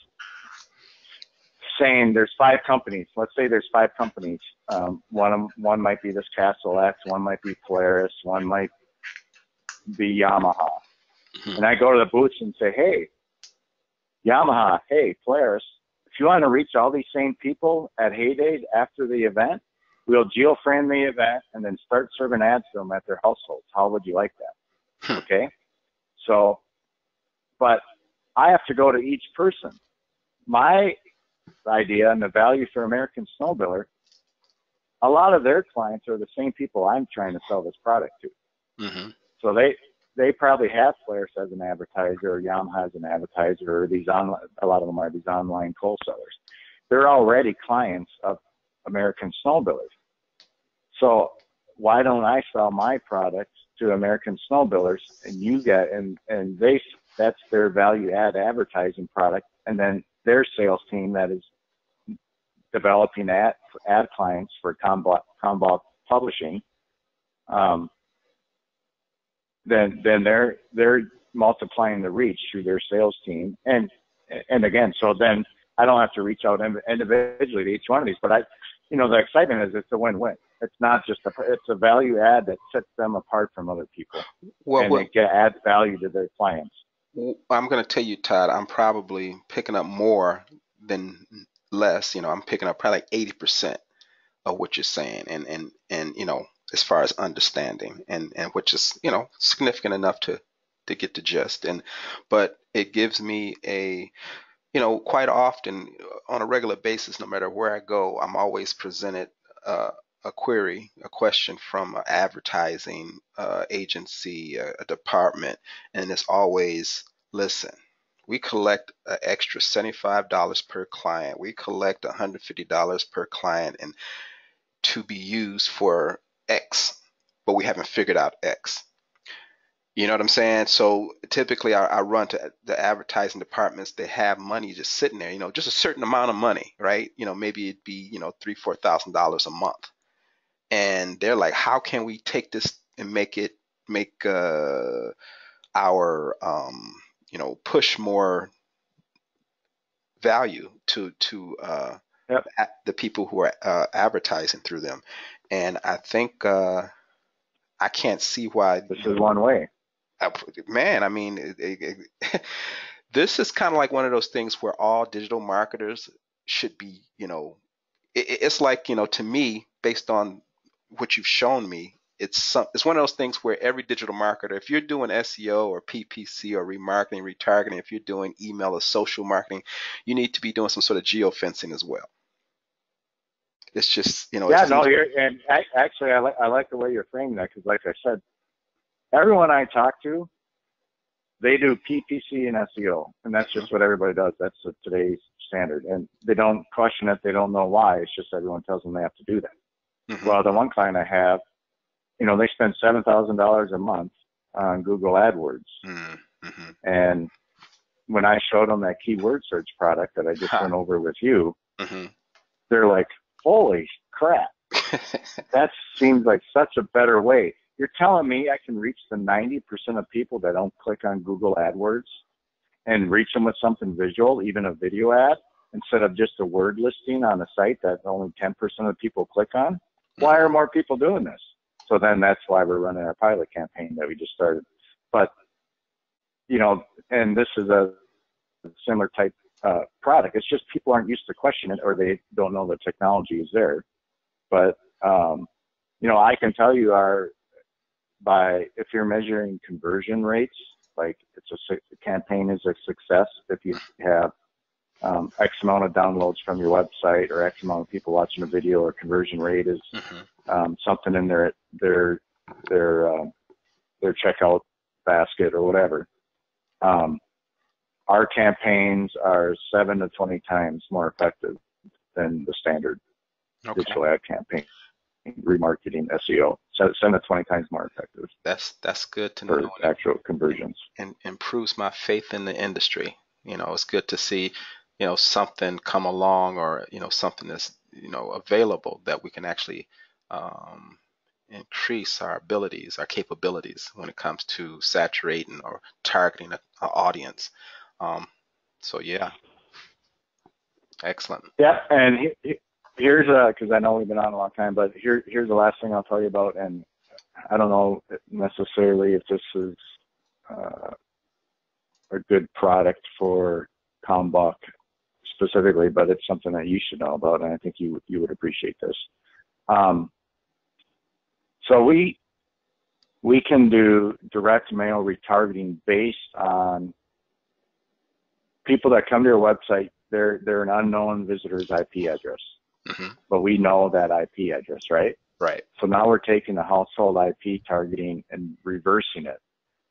saying there's 5 companies. Let's say there's 5 companies. One might be this Castle X, one might be Polaris, one might be Yamaha. And I go to the booths and say, hey, Yamaha, hey, Polaris, if you want to reach all these same people at Hay Days after the event, we'll geo-frame the event and then start serving ads to them at their households. How would you like that? Okay? So, but I have to go to each person. My idea and the value for American Snowbiller, a lot of their clients are the same people I'm trying to sell this product to. Mm-hmm. So they probably have Polaris as an advertiser, or Yamaha as an advertiser, or a lot of them are these online coal sellers. They're already clients of American Snowbuilders. So why don't I sell my product to American Snowbuilders, and that's their value add advertising product, and then their sales team that is developing ad clients for Combach Publishing, then they're multiplying the reach through their sales team, and again, so then I don't have to reach out individually to each one of these, but the excitement is it's a win-win. It's not just it's a value add that sets them apart from other people, and it adds value to their clients. I'm going to tell you, Todd, I'm probably picking up more than less. I'm picking up probably like 80% of what you're saying, and as far as understanding, and which is significant enough to get the gist. But it gives me quite often on a regular basis, no matter where I go, I'm always presented a question from an advertising agency, a department, and it's always, listen, we collect an extra $75 per client. We collect $150 per client, and to be used for X, but we haven't figured out X. You know what I'm saying? So typically I run to the advertising departments. They have money just sitting there, just a certain amount of money, right? Maybe it'd be, $3,000-$4,000 a month. And they're like, how can we take this and make our, push more value to Yep. the people who are advertising through them. And I think I can't see why. This is one way. Man, I mean, this is kind of like one of those things where all digital marketers should be, it's like, to me, based on what you've shown me, it's one of those things where every digital marketer, if you're doing SEO or PPC or remarketing, retargeting, if you're doing email or social marketing, you need to be doing some sort of geofencing as well. It's just, and actually, I like the way you're framing that, because like I said, everyone I talk to, they do PPC and SEO, and that's just what everybody does. That's today's standard, and they don't question it. They don't know why. It's just everyone tells them they have to do that. Mm-hmm. Well, the one client I have, they spend $7,000 a month on Google AdWords, mm-hmm. and when I showed them that keyword search product that I just went over with you, mm-hmm. they're like, holy crap, that seems like such a better way. You're telling me I can reach the 90% of people that don't click on Google AdWords and reach them with something visual, even a video ad, instead of just a word listing on a site that only 10% of people click on? Why are more people doing this? So then that's why we're running our pilot campaign that we just started. But, and this is a similar type product. It's just people aren't used to questioning it, or they don't know the technology is there. But, I can tell you if you're measuring conversion rates, like the campaign is a success if you have X amount of downloads from your website, or X amount of people watching a video, or conversion rate is something in their checkout basket or whatever. Our campaigns are 7 to 20 times more effective than the standard digital ad campaign. Remarketing, SEO, so 7 to 20 times more effective. That's good to know. For actual conversions, and improves my faith in the industry. It's good to see, something come along, or something that's available that we can actually increase our abilities, our capabilities when it comes to saturating or targeting an audience. So yeah, excellent. Yeah, and here's because I know we've been on a long time, but here's the last thing I'll tell you about, and I don't know necessarily if this is a good product for Combach specifically, but it's something that you should know about, and I think you would appreciate this. So we can do direct mail retargeting based on people that come to your website. They're an unknown visitor's IP address. Hmm. but we know that IP address, right? Right. So now we're taking the household IP targeting and reversing it.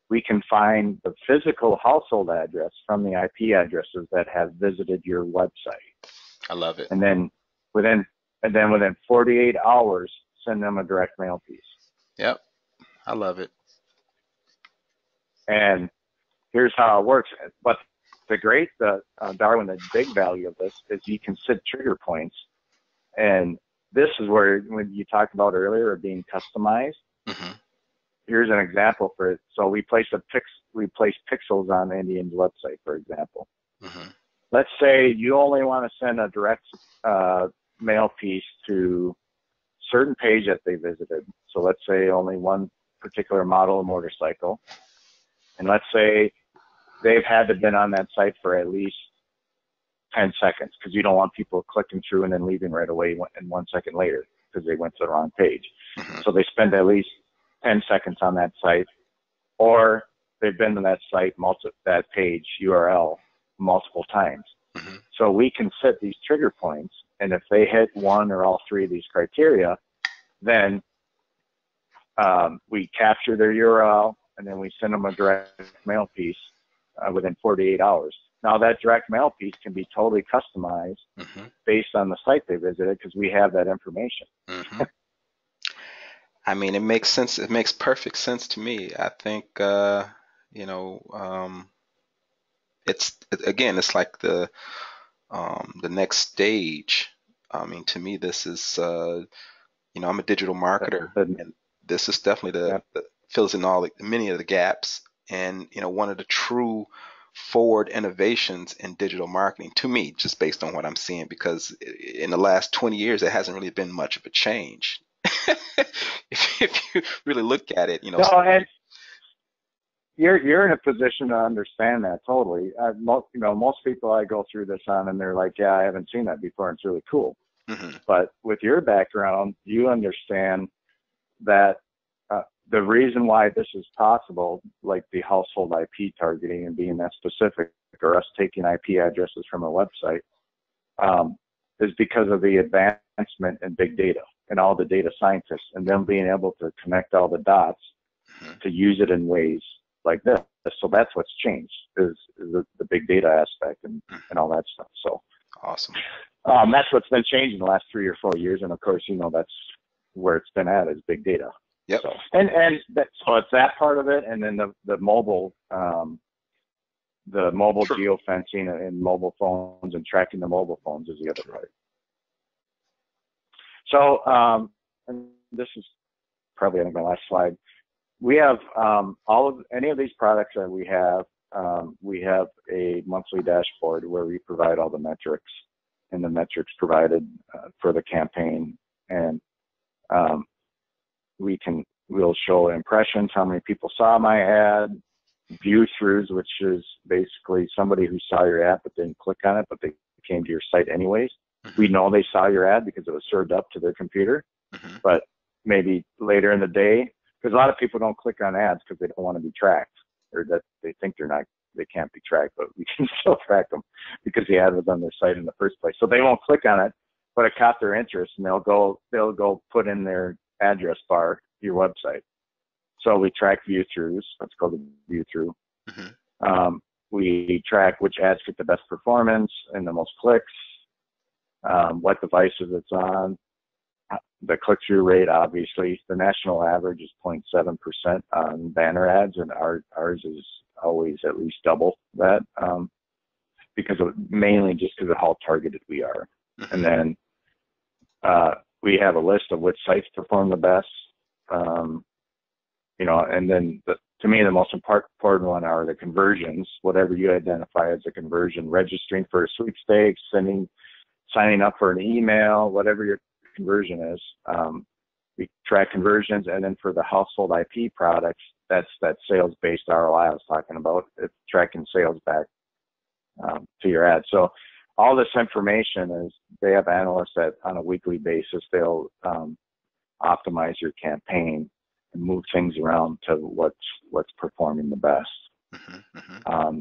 We can find the physical household address from the IP addresses that have visited your website. I love it. And then within 48 hours, send them a direct mail piece. Yep. I love it. And here's how it works. But Darwin, the big value of this is you can set trigger points. And this is where, when you talked about earlier of being customized, Hmm. here's an example for it. So we place pixels on Indian's website, for example. Hmm. Let's say you only want to send a direct mail piece to certain page that they visited. So let's say only one particular model of motorcycle. And let's say they've had to been on that site for at least 10 seconds because you don't want people clicking through and then leaving right away and 1 second later because they went to the wrong page. Hmm. So they spend at least 10 seconds on that site, or they've been to that site, that page URL multiple times. Hmm. So we can set these trigger points, and if they hit one or all three of these criteria, then we capture their URL, and then we send them a direct mail piece within 48 hours. Now that direct mail piece can be totally customized Hmm. based on the site they visited because we have that information. Hmm. I mean, it makes sense. It makes perfect sense to me. I think, you know, it's like the next stage. I mean, to me, this is, I'm a digital marketer, The, and this is definitely yeah. the fills in many of the gaps. And, one of the true forward innovations in digital marketing to me, just based on what I'm seeing, because in the last 20 years, there hasn't really been much of a change. If you really look at it, No, and you're in a position to understand that totally. Most people I go through this on, and they're like, "Yeah, I haven't seen that before. It's really cool." hmm But with your background, you understand that the reason why this is possible, like the household IP targeting and being that specific, or us taking IP addresses from a website, is because of the advancement in big data and all the data scientists and them being able to connect all the dots hmm to use it in ways like this. So that's what's changed is the big data aspect and all that stuff. So Awesome. that's what's been changed in the last 3 or 4 years. And of course, that's where it's been at is big data. Yep. So so it's that part of it, and then the mobile True. geofencing and mobile phones and tracking the mobile phones is the other part. So and this is probably, I think, my last slide. We have any of these products that we have a monthly dashboard where we provide all the metrics and the metrics provided for the campaign, and we'll show impressions, how many people saw my ad, view throughs, which is basically somebody who saw your ad but didn't click on it, but they came to your site anyways. Mm-hmm. We know they saw your ad because it was served up to their computer, Mm-hmm. but maybe later in the day, because a lot of people don't click on ads because they don't want to be tracked, or that they think they can't be tracked, but we can still track them because the ad was on their site in the first place. So they won't click on it, but it caught their interest, and they'll go put in their address bar your website. So we track view throughs. Let's go to view through. Mm-hmm. We track which ads get the best performance and the most clicks, what devices it's on, the click-through rate. Obviously, the national average is 0.7% on banner ads, and ours is always at least double that, mainly just because of how targeted we are. Mm-hmm. And then we have a list of which sites perform the best. And then to me, the most important one are the conversions, whatever you identify as a conversion, registering for a sweepstakes, signing up for an email, whatever your conversion is. We track conversions, and then for the household IP products, that's that sales-based ROI I was talking about. It's tracking sales back to your ad. So all this information is, they have analysts that on a weekly basis, they'll optimize your campaign and move things around to what's performing the best. Mm-hmm. Mm-hmm.